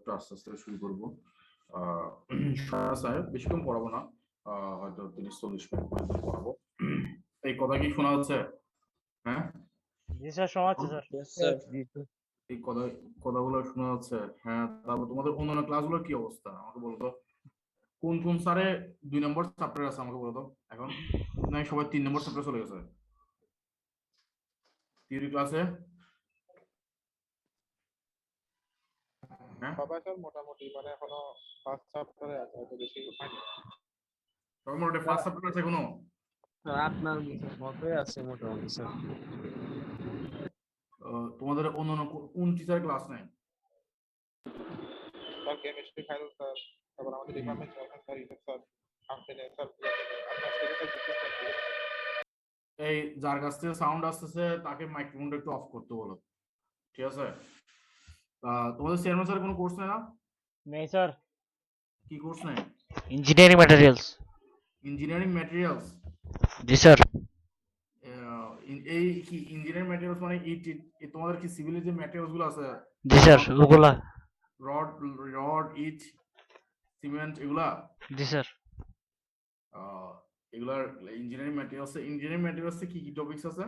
একটু আস্তে আস্তে শুরু করবো। স্যার বেশিক্ষণ পড়াবো না, হয়তো 30-40 মিনিট পর্যন্ত পড়াবো। এই কথা কি শোনা যাচ্ছে? হ্যাঁ, জি স্যার, শোনা যাচ্ছে স্যার। এই কথাগুলো শোনা যাচ্ছে। হ্যাঁ, তারপর তোমাদের অন্যান্য ক্লাসগুলোর কি অবস্থা আমাকে বলো তো। কোন কোন স্যারে 2 নম্বর চ্যাপ্টার আছে আমাকে বলো তো এখন, নাই সবাই 3 নম্বর চ্যাপ্টার চলে গেছে থিওরি ক্লাসে? হ্যাঁ, সবাই স্যার মোটামুটি মানে এখনো ফার্স্ট চ্যাপ্টারে আছে, হয়তো বেশি হয়নি। সবাই মোটামুটি ফার্স্ট চ্যাপ্টার আছে এখনো? আপনার মতোই আছে মোটামুটি স্যার। তোমাদের অন্যান্য কোন টিচার ক্লাস নেয়? স্যার কেমিস্ট্রি ফাইনাল স্যার, তারপর আমাদের department chairman sir, elect sir, আপনি স্যার, আপনার স্যার। এই যার কাছ থেকে সাউন্ড আসতেছে তাকে মাইক্রোফোনটা একটু অফ করতে বলো, ঠিক আছে? তোমাদের চেয়ারম্যান স্যার কোনো কোর্স নেয় না? নেই স্যার। কি কোর্স নেয়? Engineering materials. Engineering materials? জি স্যার। এই কি ইঞ্জিনিয়ারিং ম্যাটেরিয়ালস মানে তোমাদের কি সিভিলের যে ম্যাটেরিয়ালস গুলো আছে? জি স্যার, ওগুলা। রড ইট সিমেন্ট এগুলা? জি স্যার। এগুলার ইঞ্জিনিয়ারিং ম্যাটেরিয়ালসে কি কি টপিকস আছে?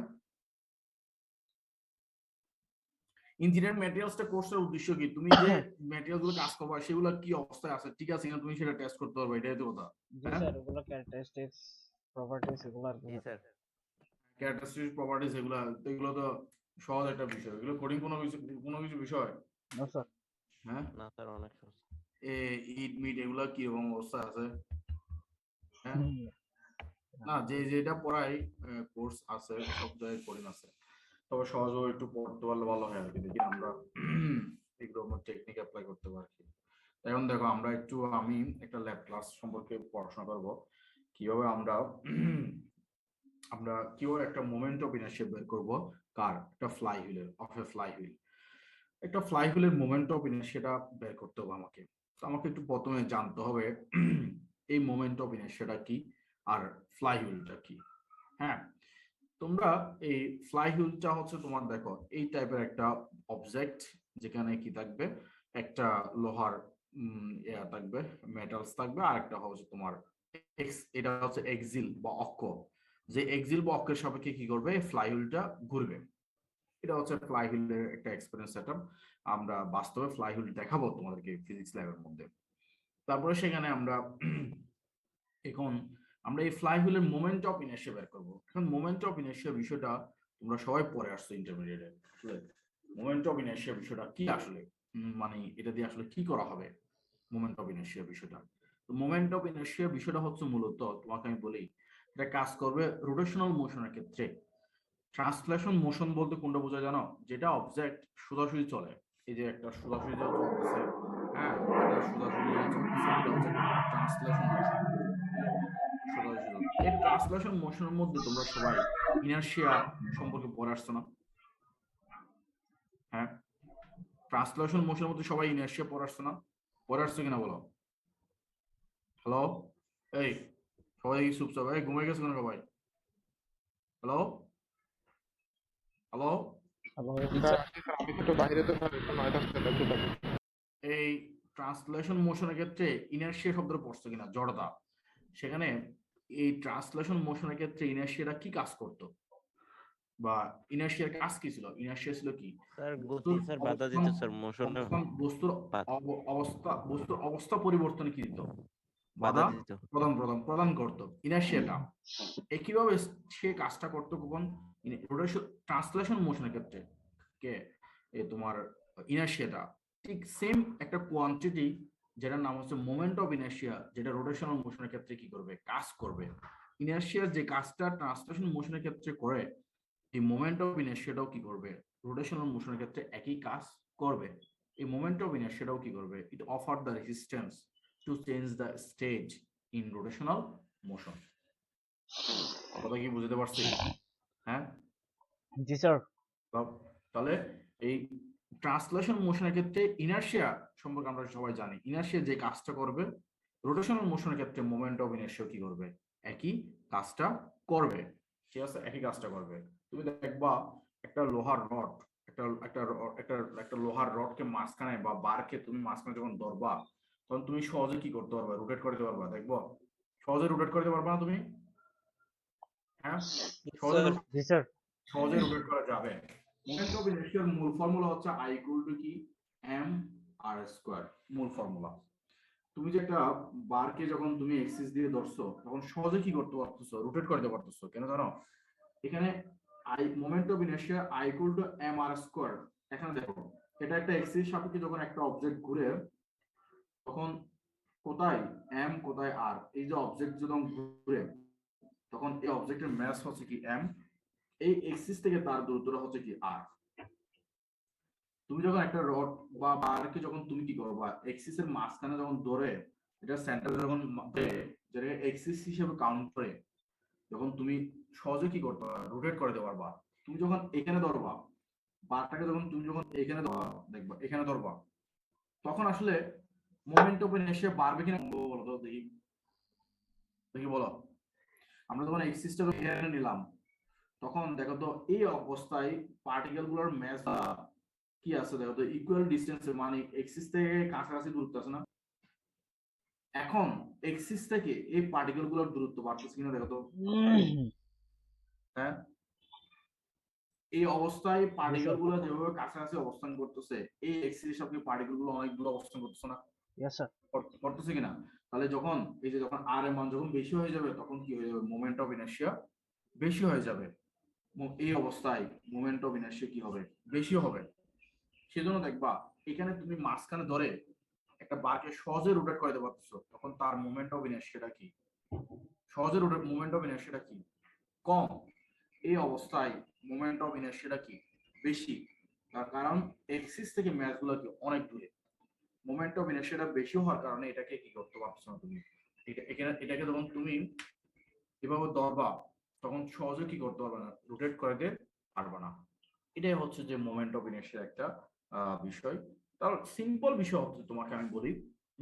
ইঞ্জিনিয়ারিং ম্যাটেরিয়ালসটা কোর্সের উদ্দেশ্য কি? তুমি যে ম্যাটেরিয়ালস গুলো কাজ করবা সেগুলো কি অবস্থায় আছে, ঠিক আছে কিনা তুমি সেটা টেস্ট করতে পারবে, এটাই তো কথা। জি স্যার, ওগুলো ক্যারেক্টারিস্টিক্স, প্রপার্টিজ এগুলো আর কি। জি স্যার। ক্যারেক্টারিস্টিক প্রপার্টিজ এগুলো তো সহজ একটা বিষয়, এগুলো কোডিং কোনো কিছু বিষয় না স্যার। হ্যাঁ না স্যার, অনেক সহজ। ইট মিট এগুলো কি রকম অবস্থা আছে? হ্যাঁ, না যেটা পড়াই কোর্স আছে সব জায়গায় কোডিং আছে, তবে সহজভাবে একটু পড়তে পারলে ভালো হয় আর কি। দেখি আমরা এগুলো টেকনিক অ্যাপ্লাই করতে পারি। এখন দেখো আমি একটা ল্যাব ক্লাস সম্পর্কে পড়াশোনা করবো, কিভাবে আমরা কিভাবে একটা মোমেন্ট অফ ইনারশিয়া বের করবো। কার? একটা ফ্লাই হুইল, একটা ফ্লাই হুইলের মোমেন্ট অফ ইনারশিয়াটা বের করতে হবে আমাকে। তো আমাকে একটু প্রথমে জানতে হবে এই মোমেন্ট অফ ইনারশিয়াটা কি আর ফ্লাই হুইলটা কি। হ্যাঁ, তোমরা এই ফ্লাই হুইলটা হচ্ছে তোমার দেখো এই টাইপের একটা অবজেক্ট, যেখানে কি থাকবে, একটা লোহার থাকবে, মেটালস থাকবে, আর একটা হচ্ছে তোমার এটা হচ্ছে এক্সিল বা অক্ষ, যে এক্সিল বা অক্ষের সাপেক্ষে কি করবে, ফ্লাই হুইলটা ঘুরবে। এটা হচ্ছে ফ্লাই হুইলের একটা এক্সপেরিয়েন্স সেটআপ। আমরা বাস্তবে ফ্লাই হুইল দেখাবো তোমাদেরকে ফিজিক্স ল্যাবের মধ্যে। তারপরে সেখানে এখন আমরা এই ফ্লাই হুইলের মোমেন্ট অফ ইনার্শিয়া বের করবো। এখন মোমেন্ট অফ ইনার্শিয়া বিষয়টা তোমরা সবাই পড়ে আসছো ইন্টারমিডিয়েটে। আসলে মোমেন্ট অফ ইনার্শিয়া বিষয়টা কি আসলে, মানে এটা দিয়ে আসলে কি করা হবে মোমেন্ট অফ ইনার্শিয়া বিষয়টা। তো মোমেন্ট অফ ইনার্শিয়া বিষয়টা হচ্ছে মূলত, তোমাকে আমি বলি, এটা কাজ করবে রোটেশনাল মোশনের ক্ষেত্রে। ট্রান্সলেশন মোশন বলতে কোনটা বোঝায় জানো? যেটা অবজেক্ট সোজাসুজি চলে, এই যে একটা সোজাসুজি যা চলতেছে, হ্যাঁ, এটা সোজাসুজি যা চলতেছে, এটা হচ্ছে ট্রান্সলেশন মোশন। সোজাসুজি এই ট্রান্সলেশন মোশনের মধ্যে তোমরা সবাই ইনার্শিয়া সম্পর্কে পড়ে আসছো না? হ্যাঁ, ট্রান্সলেশন মোশনের মধ্যে সবাই ইনার্শিয়া পড়ে আসছো না? পড়ে আসছো কিনা বলো। হ্যালো, এই সবাই চুপচাপ, এই ঘুমিয়ে গেছো কেন সবাই? হ্যালো হ্যালো, আমি একটু বাইরে তো স্যার, একটু নয়টা স্যার। এই ট্রান্সলেশন মোশনের ক্ষেত্রে ইনার্শিয়া শব্দটা পড়ছে কিনা, জড়তা। সেখানে এই ট্রান্সলেশন মোশনের ক্ষেত্রে ইনার্শিয়াটা কি কাজ করতো, বা ইনার্শিয়ার কাজ কি ছিল? ইনার্শিয়া ছিল কি? স্যার গতি স্যার বাধা দিত স্যার, মোশনে বস্তুর অবস্থা পরিবর্তনে কি দিত? বাধা বাধা দিত। প্রদান করতো ইনার্শিয়াটা। একইভাবে সে কাজটা করতো কখন? ট্রান্সলেশন মোশনের ক্ষেত্রে কে তোমার ইনার্শিয়াটা ঠিক সেম একটা কোয়ান্টিটি, যেটার নাম হচ্ছে মোমেন্ট অফ ইনার্শিয়া, যেটা রোটেশনাল মোশনের ক্ষেত্রে কি করবে, কাজ করবে। ইনার্শিয়ার যে কাজটা ট্রান্সলেশন মোশনের ক্ষেত্রে করে, এই মোমেন্ট অফ ইনার্শিয়াটাও কি করবে, রোটেশনাল মোশনের ক্ষেত্রে একই কাজ করবে। এই মোমেন্ট অফ ইনার্শিয়াটাও কি করবে, it offer the resistance to change the stage in rotational motion. কথা কি বুঝতে পারছি? হ্যাঁ জি স্যার। তাহলে এই ট্রান্সলেশন মোশনের ক্ষেত্রে ইনার্শিয়া সম্পর্কে আমরা সবাই জানি, ইনার্শিয়া যে কাজটা করবে, রোটেশনাল মোশনের ক্ষেত্রে মোমেন্ট অফ ইনার্শিয়া কি করবে, একই কাজটা করবে। ঠিক আছে, একই কাজটা করবে। তুমি দেখবা একটা একটা লোহার রডকে মাঝখানে বা বারকে তুমি মাঝখানে যখন ধরবা তখন তুমি সহজে কি করতে পারবা, রোটেট করতে পারবা। দেখবো সহজে রোটেট করতে পারবা না তুমি? হ্যাঁ, সহজে স্যার জি স্যার। সহজে রোটেট করা যাবে। মোমেন্ট অফ ইনার্শিয়ার মূল ফর্মুলা হচ্ছে I ইকুয়াল টু কি এম আর স্কয়ার। মূল ফর্মুলা। তুমি যে একটা বারকে যখন তুমি এক্সিস দিয়ে ধরছো তখন সহজে কি করতে পারতেছো, রোটেট করতে পারতেছো। কেন জানো? এখানে moment of inertia I equal to M R square. এখানে দেখো এটা একটা এক্সিস সাপেক্ষে যখন একটা অবজেক্ট ঘুরে তখন কোথায় এম কোথায় আর, এই যে অবজেক্ট যখন ঘুরে তখন এই অবজেক্টের ম্যাস হচ্ছে কি এম, এই এক্সিস থেকে তার দূরত্বটা হচ্ছে কি আর। তুমি যখন একটা রড বা বারকে যখন তুমি কি করবা এক্সিস এর মাঝখানে যখন ধরে এটা সেন্টারে যখন যেটা এক্সিস হিসেবে কাউন্ট করে যখন তুমি সহজে কি করতে পারবা, রোটেট করে দিতে পারবা। তুমি যখন এখানে ধরবা বারটাকে যখন তুমি যখন এখানে ধরবা, দেখবা এখানে ধরবা তখন আসলে মোমেন্ট অফ ইনার্শিয়া বাড়বে কিনা বলো তো দেখি, দেখি বলো। আমরা যখন এক্সিসটা এখানে নিলাম তখন দেখো তো এই অবস্থায় পার্টিকেল গুলোর ম্যাস কি আছে, দেখো তো ইকুয়াল ডিস্টেন্সে, মানে এক্সিস থেকে কাছাকাছি দূরত্ব আছে না। এখন এক্সিস থেকে এই পার্টিকেল গুলোর দূরত্ব বাড়তেছে কিনা দেখো তো। হ্যাঁ, এই অবস্থায় পার্টিকেল গুলো যেভাবে কাছাকাছি অবস্থান করতেছে এই এক্সিস সাথে পার্টিকেল গুলো অনেক দূরে অবস্থান করতেছে না, ইয়েস স্যার। করতেছে কিনা। তাহলে যখন এই যে যখন আর এর মান যখন বেশি হয়ে যাবে তখন কি হয়ে যাবে, মোমেন্ট অফ ইনার্শিয়া বেশি হয়ে যাবে। এই অবস্থায় মোমেন্ট অফ ইনার্শিয়া কি হবে, বেশি হবে। সেজন্য দেখবা এখানে তুমি মাঝখানে ধরে একটা বারকে সহজে রোটেট করে দিতে পারতেছো, তখন তার মোমেন্ট অফ ইনার্শিয়াটা কি, সহজে রোটেট মোমেন্ট অফ ইনার্শিয়াটা কি কম। এই অবস্থায় মোমেন্ট অফ ইনার্শিয়াটা কি বেশি, তার কারণ এক্সিস থেকে ম্যাস গুলো কি অনেক দূরে। মোমেন্ট অফ ইনার্শিয়াটা বেশি হওয়ার কারণে এটাকে কি করতে পারছো না তুমি, এটাকে যখন তুমি এভাবে ধরবা তখন সহজে কি করতে পারবে না, রোটেট করে দিতে পারবে না। এটাই হচ্ছে যে মোমেন্ট অফ ইনার্শিয়ার একটা বিষয়। তার সিম্পল বিষয় হচ্ছে তোমাকে আমি বলি,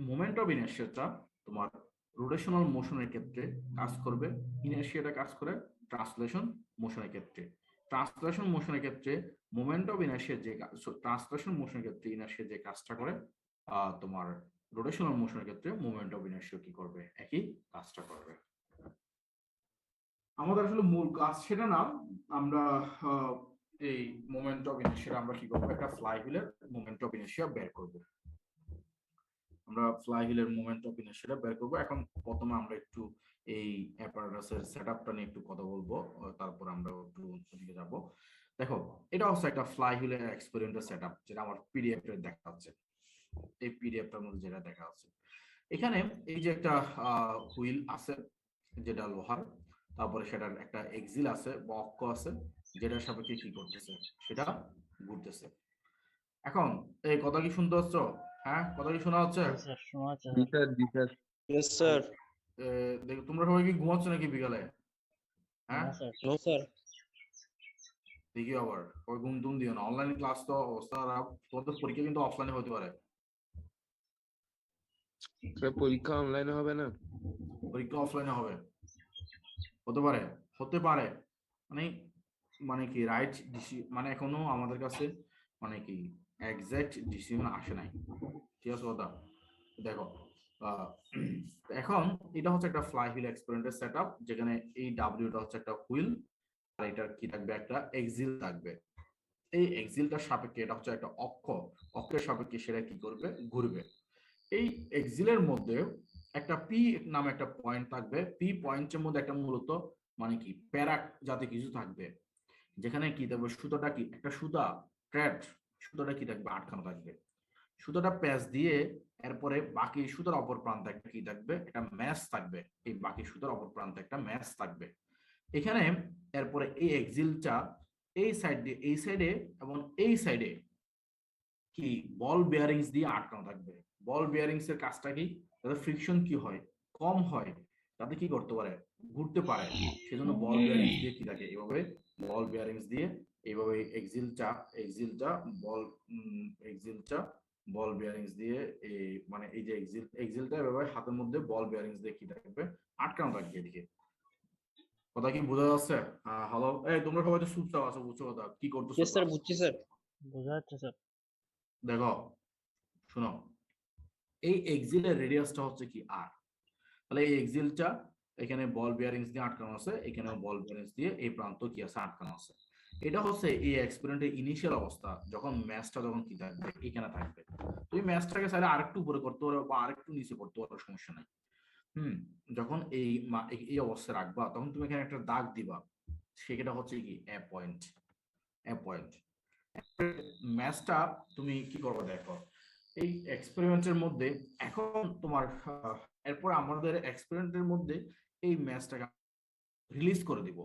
মোমেন্ট অফ ইনার্শিয়াটা তোমার রোটেশনাল মোশনের ক্ষেত্রে কাজ করবে, ইনার্শিয়াটা কাজ করে ট্রান্সলেশন মোশনের ক্ষেত্রে। ট্রান্সলেশন মোশনের ক্ষেত্রে মোমেন্ট অফ ইনার্শিয়া যে ট্রান্সলেশন মোশনের ক্ষেত্রে ইনার্শিয়া যে কাজটা করে তোমার রোটেশনাল মোশনের ক্ষেত্রে মোমেন্ট অফ ইনার্শিয়া কি করবে, একই কাজটা করবে। আমাদের আসলে মূল কাজ সেটা না, আমরা এই মোমেন্ট অফ ইনার্শিয়া আমরা কি করবো, একটা ফ্লাই হুইলের মোমেন্ট অফ ইনার্শিয়া বের করব। আমরা ফ্লাই হুইলের মোমেন্ট অফ ইনার্শিয়া বের করব। এখন প্রথমে আমরা একটু এই অ্যাপারেটাসের সেটআপটা নিয়ে একটু কথা বলবো, তারপর আমরা একটু ওদিকে যাব। দেখো এটা হচ্ছে একটা ফ্লাই হুইলের এক্সপেরিমেন্টাল সেটআপ, যেটা আমার পিডিএফ এ দেখা যাচ্ছে। এই পিডিএফটার মধ্যে যেটা দেখা যাচ্ছে এখানে, এই যে একটা হুইল আছে যেটা লোহার, তারপরে সেটার একটা এক্সিল আছে বা অক্ষ আছে যেটার সাপেক্ষে কি করতেছে, সেটা ঘুরতেছে। এখন এই কথা কি শুনতে হচ্ছে? হ্যাঁ, কথা কি শোনা হচ্ছে? জি স্যার, শোনা যাচ্ছে জি স্যার। স্যার জি স্যার Yes, sir. দেখো তোমরা সবাই কি ঘুমাচ্ছ নাকি বিকালে? হ্যাঁ, না স্যার। No, sir. দেখি আবার ওই ঘুম টুম দিও না। অনলাইন ক্লাস তো অবস্থা খারাপ, তোমাদের পরীক্ষা কিন্তু অফলাইনে হতে পারে। স্যার পরীক্ষা অনলাইনে হবে না? পরীক্ষা অফলাইনে হবে, হতে পারে, হতে পারে। মানে মানে কি রাইট মানে এখনো আমাদের কাছে মানে কি এক্সাক্ট ডিসিশন আসে নাই, ঠিক আছে কথা। দেখো এখন এটা হচ্ছে একটা ফ্লাই হুইল এক্সপেরিমেন্টের সেটআপ, যেখানে এই ডাব্লিউটা হচ্ছে একটা হুইল আর এটার কি থাকবে, একটা এক্সিল থাকবে। এই এক্সিলটার সাপেক্ষে এটা হচ্ছে একটা অক্ষ, অক্ষের সাপেক্ষে সেটা কি করবে, ঘুরবে। এই এক্সিলের মধ্যে একটা পি নামে একটা পয়েন্ট থাকবে, পি পয়েন্টের মধ্যে একটা মূলত মানে কি প্যারাক জাতীয় কিছু থাকবে, যেখানে কি থাকবে, সুতোটা কি একটা সুতা থ্রেড, সুতোটা কি থাকবে, আটকানো থাকবে। সুতোটা প্যাচ দিয়ে এরপরে বাকি সুতোর অপর প্রান্তে একটা কি থাকবে, একটা ম্যাচ থাকবে। এই বাকি সুতোর অপর প্রান্তে একটা ম্যাচ থাকবে। এখানে এরপরে এই এক্সিলটা এই সাইড দিয়ে এই সাইডে এবং এই সাইডে কি বল বেয়ারিংস দিয়ে আটকানো থাকবে। বল বেয়ারিংস এর কাজটা কি, যাতে ফ্রিকশন কি হয়, কম হয়, তাতে কি করতে পারে, ঘুরতে পারে। সেজন্য বল বেয়ারিংস দিয়ে কি থাকে, এইভাবে বল বেয়ারিংস দিয়ে এইভাবে এক্সিলটা বল বেয়ারিংস দিয়ে এই মানে এই যে এক্সিলটা এভাবে হাতের মধ্যে বল বেয়ারিংস দিয়ে কি থাকবে, আটকানো থাকবে এদিকে। কথা কি বোঝা যাচ্ছে? হ্যালো, এই তোমরা সবাই তো চুপচাপ আছো, বুঝছো কথা কি করতেছো? Yes, sir. বুঝছি স্যার। বোঝা যাচ্ছে স্যার। দেখো শোনো, এই এক্সিলের রেডিয়াসটা হচ্ছে কি আর, তাহলে এই এক্সিলটা এখানে বল বিয়ারিংস দিয়ে আটকানো আছে, এখানেও বল বিয়ারিংস দিয়ে এই প্রান্ত কি আছে আটকানো আছে। এটা হচ্ছে এই এক্সপেরিমেন্টের ইনিশিয়াল অবস্থা, যখন ম্যাচটা যখন কি থাকবে এখানে থাকবে। তুমি ম্যাচটাকে চাইলে আরেকটু উপরে করতে পারো বা আরেকটু নিচে করতে পারো, সমস্যা নাই। যখন এই অবস্থায় রাখবা তখন তুমি এখানে একটা দাগ দিবা, সেটা হচ্ছে কি এ পয়েন্ট। এ পয়েন্ট ম্যাচটা তুমি কি করবে দেখো, এই এক্সপেরিমেন্টের মধ্যে এখন তোমার এরপর আমাদের এক্সপেরিমেন্টের মধ্যে এই ম্যাচটাকে রিলিজ করে দিব।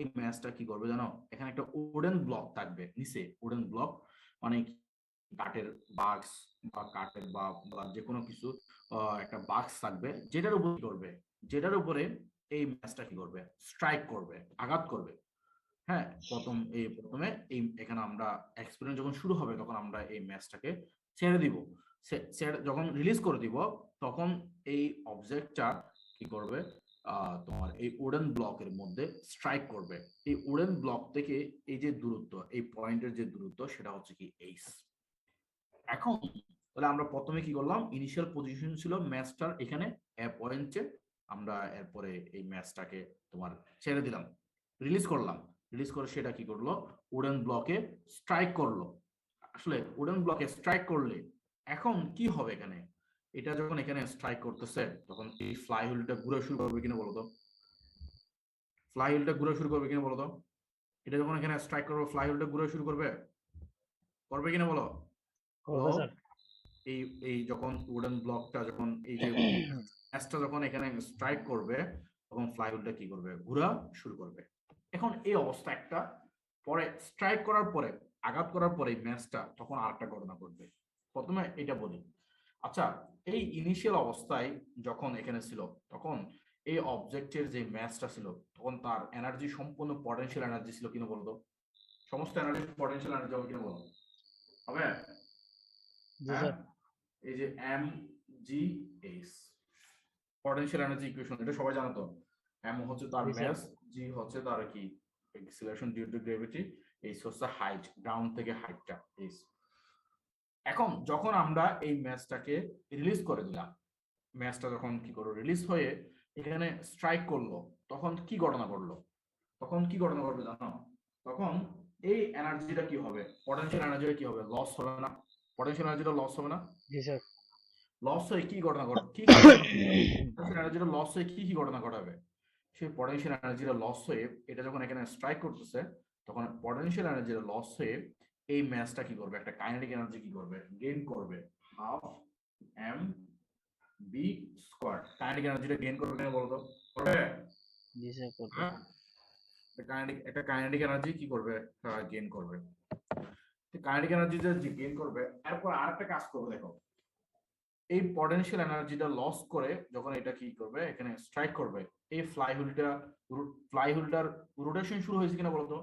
এই ম্যাচটা কি করবে জানো, এখানে একটা উডেন ব্লক থাকবে নিচে, উডেন ব্লক মানে কাঠের বাক্স বা কাঠের বা যে কোনো কিছু একটা বাক্স থাকবে, যেটার উপর করবে, যেটার উপরে এই ম্যাচটা কি করবে স্ট্রাইক করবে, আঘাত করবে। হ্যাঁ, প্রথমে এই এখানে আমরা এক্সপেরিমেন্ট যখন শুরু হবে তখন আমরা এই ম্যাচটাকে ছেড়ে দিব। যখন রিলিজ করে দিব তখন এই অবজেক্টটা কি করবে, তোমার এই উডেন ব্লকের মধ্যে স্ট্রাইক করবে। এই উডেন ব্লক থেকে এই যে দূরত্ব, এই পয়েন্টের যে দূরত্ব সেটা হচ্ছে কি এইচ। এখন তাহলে আমরা প্রথমে কি করলাম, ইনিশিয়াল পজিশন ছিল ম্যাচটার এখানে এ পয়েন্টে, আমরা এরপরে এই ম্যাচটাকে তোমার ছেড়ে দিলাম, রিলিজ করলাম। রিলিজ করে সেটা কি করলো, উডেন ব্লকে স্ট্রাইক করলো। আসলে উডেন ব্লকে স্ট্রাইক করলে এখন কি হবে, এখানে এটা যখন এখানে স্ট্রাইক করতেছে তখন এই ফ্লাই হুইলটা ঘুরে শুরু করবে কিনা বলো তো, ফ্লাই হুইলটা ঘুরে শুরু করবে কিনা বলো তো, এটা যখন এখানে স্ট্রাইক করবে ফ্লাই হুইলটা ঘুরে শুরু করবে, করবে কিনা বলো। করবে স্যার। এই এই যখন উডেন ব্লকটা যখন এই যে ম্যাচটা যখন এখানে স্ট্রাইক করবে তখন ফ্লাই হুইলটা কি করবে, ঘোরা শুরু করবে। এখন এই অবস্থা একটা, পরে স্ট্রাইক করার পরে আঘাত করার পরে ম্যাচটা তখন আরেকটা ঘটনা ঘটবে। প্রথমে এটা বলি, আচ্ছা এই ইনিশিয়াল অবস্থায় যখন এখানে ছিল তখন এই অবজেক্টের যে ম্যাচটা ছিল তখন তার এনার্জি সম্পূর্ণ পটেনশিয়াল এনার্জি ছিল কিনা বলতো, সমস্ত এনার্জি পটেনশিয়াল এনার্জি হবে কিনা বলো, হবে? জি হ্যাঁ, স্যার। এই যে M G H potential energy equation, এটা সবাই জানো তো। এম হচ্ছে তার জি স্যার। মাস, জি হচ্ছে তার কি acceleration due to gravity, H হচ্ছে হাইট, গ্রাউন্ড থেকে হাইটটা এইচ। এখন যখন আমরা এই ম্যাচটাকে রিলিজ করে দিলাম, ম্যাচটা যখন কি করলো রিলিজ হয়ে এখানে স্ট্রাইক করলো তখন কি ঘটনা ঘটলো, তখন কি ঘটনা ঘটবে জানো, তখন এই এনার্জিটা কি হবে, পটেনশিয়াল এনার্জিটা কি হবে, লস হবে না, পটেনশিয়াল এনার্জিটা লস হবে না, জি স্যার। লস হয়ে কি ঘটনা ঘটবে, কি কি ঘটনা, পটেনশিয়াল এনার্জিটা লস হয়ে কি কি ঘটনা ঘটাবে, সেই পটেনশিয়াল এনার্জিটা লস হয়ে এটা যখন এখানে স্ট্রাইক করতেছে তখন পটেনশিয়াল এনার্জিটা লস হয়ে এই ম্যাচটা কি করবে, একটা কাইনেটিক এনার্জি কি করবে, গেইন করবে, half M V square. Kinetic এনার্জিটা গেইন করবে কেন বলতো, করবে? জি স্যার করবে। হ্যাঁ, একটা কাইনেটিক এনার্জি কি করবে, গেইন করবে। কাইনেটিক এনার্জি যে গেইন করবে এরপর আরেকটা কাজ করবে, দেখো এই পটেনশিয়াল এনার্জিটা লস করে যখন এটা কি করবে এখানে স্ট্রাইক করবে, এই ফ্লাইহুইলটার রোটেশন শুরু হয়েছে কিনা বলতো,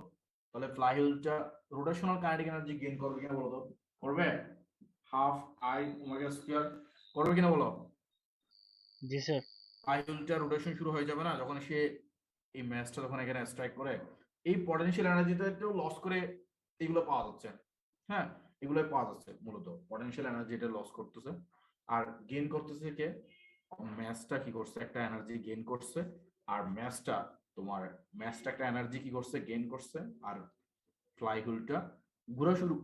তাহলে ফ্লাইহুইলটা রোটেশনাল কাইনেটিক এনার্জি গেইন করবে কিনা বলতো, করবে? হাফ আই ওমেগা স্কয়ার, করবে কিনা বলো। জি স্যার। ফ্লাইহুইলটা রোটেশন শুরু হয়ে যাবে না যখন সে এই ম্যাচটা যখন এখানে স্ট্রাইক করে, এই পটেনশিয়াল এনার্জিটাও লস করে এগুলো পাওয়া যাচ্ছে। হ্যাঁ, এগুলোই পাওয়া যাচ্ছে মূলত, পটেনশিয়াল এনার্জি এটা লস করতেছে আর গেইন করতেছে কে, ম্যাচটা কি করছে একটা এনার্জি গেইন করছে, আর ম্যাচটা একটা এনার্জি কি করছে গেইন করছে, আর ফ্লাইহুইলটা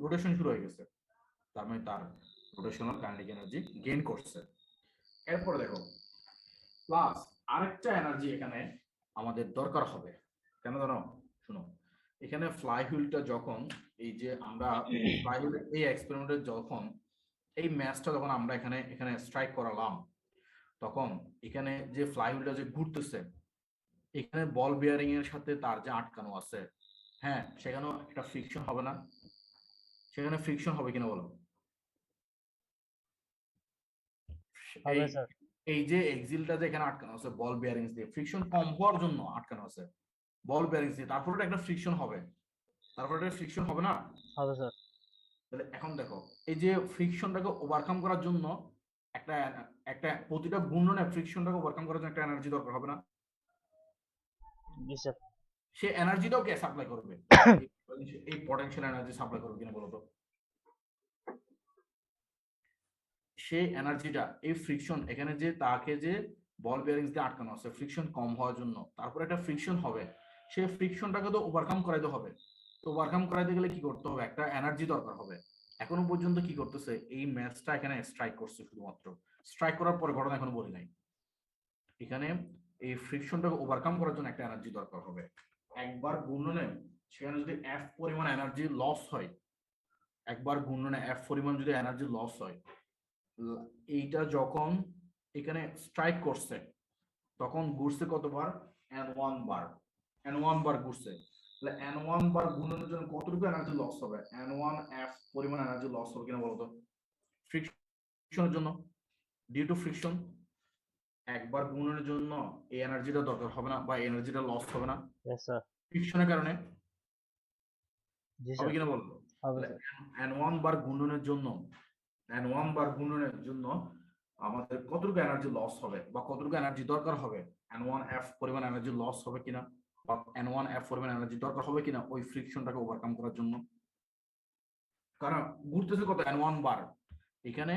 রোটেশন শুরু হয়ে গেছে, তার মানে তার রোটেশনাল কাইনেটিক এনার্জি গেইন করছে। এরপরে দেখো প্লাস আরেকটা এনার্জি এখানে আমাদের দরকার হবে, কেন জানো, শুনো এখানে ফ্লাইহুইলটা যখন এই যে আমরা ফ্লাইহুইলের এই এক্সপেরিমেন্টে যখন এই ম্যাচটা যখন আমরা এখানে এখানে স্ট্রাইক করালাম তখন এখানে যে ফ্লাইহুইলটা যে ঘুরতেছে এখানে বল বিয়ারিং এর সাথে তার যে আটকানো আছে, হ্যাঁ সেখানেও একটা ফ্রিকশন হবে না, সেখানে ফ্রিকশন হবে কিনা বলো। এই হবে স্যার। এই যে এক্সিলটা যে এখানে আটকানো আছে বল বিয়ারিংস দিয়ে, ফ্রিকশন কম হওয়ার জন্য আটকানো আছে বল বিয়ারিংস দিয়ে, তারপরে একটা ফ্রিকশন হবে, তারপরে একটা ফ্রিকশন হবে না। হবে স্যার। তাহলে এখন দেখো এই যে ফ্রিকশনটাকে ওভারকাম করার জন্য একটা একটা প্রতিটা ঘূর্ণনে ফ্রিকশনটাকে ওভারকাম করার জন্য একটা এনার্জি দরকার হবে না, জি স্যার। সে এনার্জিটাও কে সাপ্লাই করবে, এই পটেনশিয়াল এনার্জি সাপ্লাই করবে কিনা বলতো? সেই এনার্জিটা এই ফ্রিকশন এখানে যে তাকে যে বল বেয়ারিংস দিয়ে আটকানো আছে ফ্রিকশন কম হওয়ার জন্য, তারপর একটা ফ্রিকশন হবে, সেই ফ্রিকশনটাকে তো ওভারকাম করাইতে হবে। তো ওভারকাম করাইতে গেলে কি করতে হবে? একটা এনার্জি দরকার হবে। এখনো পর্যন্ত কি করতেছে, এই ম্যাচটা এখানে স্ট্রাইক করছে শুধুমাত্র, স্ট্রাইক করার পরে ঘটনা এখনো বলি নাই। এখানে এই ফ্রিকশনটাকে ওভারকাম করার জন্য একটা এনার্জি দরকার হবে। একবার ঘূর্ণনে সেখানে যদি এফ পরিমাণ এনার্জি লস হয়, একবার ঘূর্ণনে এফ পরিমাণ যদি এনার্জি লস হয়, এইটা যখন এখানে স্ট্রাইক করছে তখন ঘুরছে কতবার? n1 বার, n1 বার ঘুরছে। তাহলে n1 বার ঘূর্ণনের জন্য কতটুকু এনার্জি লস হবে? n1 f পরিমাণ এনার্জি লস হবে কিনা বলতো? ফ্রিকশনের জন্য, ডিউ টু ফ্রিকশন একবার ঘূর্ণনের জন্য এই এনার্জিটা দরকার হবে না, বা এনার্জিটা লস হবে না यस सर। ফ্রিকশনের কারণে, जी হবে सर। কিনা বলতো? হবে স্যার। n1 বার ঘূর্ণনের জন্য, n1 বার ঘূর্ণনের জন্য আমাদের কতটুকু এনার্জি লস হবে বা কতটুকু এনার্জি দরকার হবে? n1 f পরিমাণ এনার্জি লস হবে কিনা বা n1 f পরিমাণ এনার্জি দরকার হবে কিনা ওই ফ্রিকশনটাকে ওভারকাম করার জন্য? কারণ ঘুরতেছে কত? n1 বার। এখানে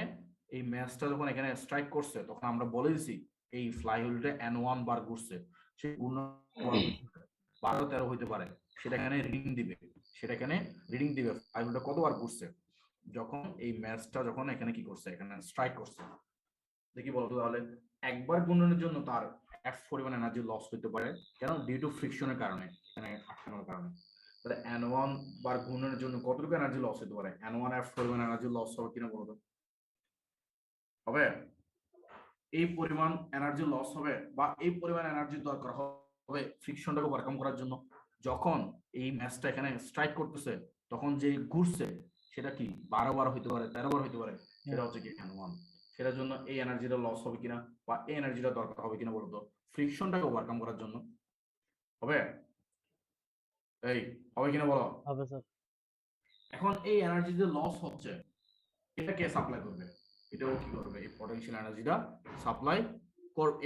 এই ম্যাচটা যখন এখানে স্ট্রাইক করছে তখন আমরা বলে দিছি এই ফ্লাই হুইলটা n1 বার ঘুরছে, সেই ঘূর্ণ 12-13 হইতে পারে, সেটা এখানে রিডিং দিবে, সেটা এখানে রিডিং দিবে ফ্লাই হুইলটা কতবার ঘুরছে যখন এই ম্যাচটা যখন এখানে কি করছে, এখানে স্ট্রাইক করছে। দেখি বলতো তাহলে, একবার ঘূর্ণনের জন্য তার এফ পরিমাণ এনার্জি লস হতে পারে, কেন? ডিউ টু ফ্রিকশনের কারণে, এখানে আটকানোর কারণে। তাহলে n1 বার ঘূর্ণনের জন্য কতটুকু এনার্জি লস হতে পারে? n1 f পরিমাণ এনার্জি লস হবে কিনা বলতো? হবে, এই পরিমাণ এনার্জি লস হবে বা এই পরিমাণ এনার্জি দরকার হবে ফ্রিকশনটাকে ওভারকাম করার জন্য। যখন এই ম্যাচটা এখানে স্ট্রাইক করতেছে তখন যে ঘুরছে সেটা কি 12 বার হইতে পারে, 13 বার হইতে পারে, সেটা হচ্ছে কি n1। সেটার জন্য এই এনার্জিটা লস হবে কিনা বা এই এনার্জিটা দরকার হবে কিনা বলতো? ফ্রিকশনটাকে ওভারকাম করার জন্য। হবে, এই হবে কিনা বলো? হবে স্যার। এখন এই এনার্জি যে লস হচ্ছে এটা কে সাপ্লাই করবে? এটাও কি করবে? এই পটেনশিয়াল এনার্জিটা সাপ্লাই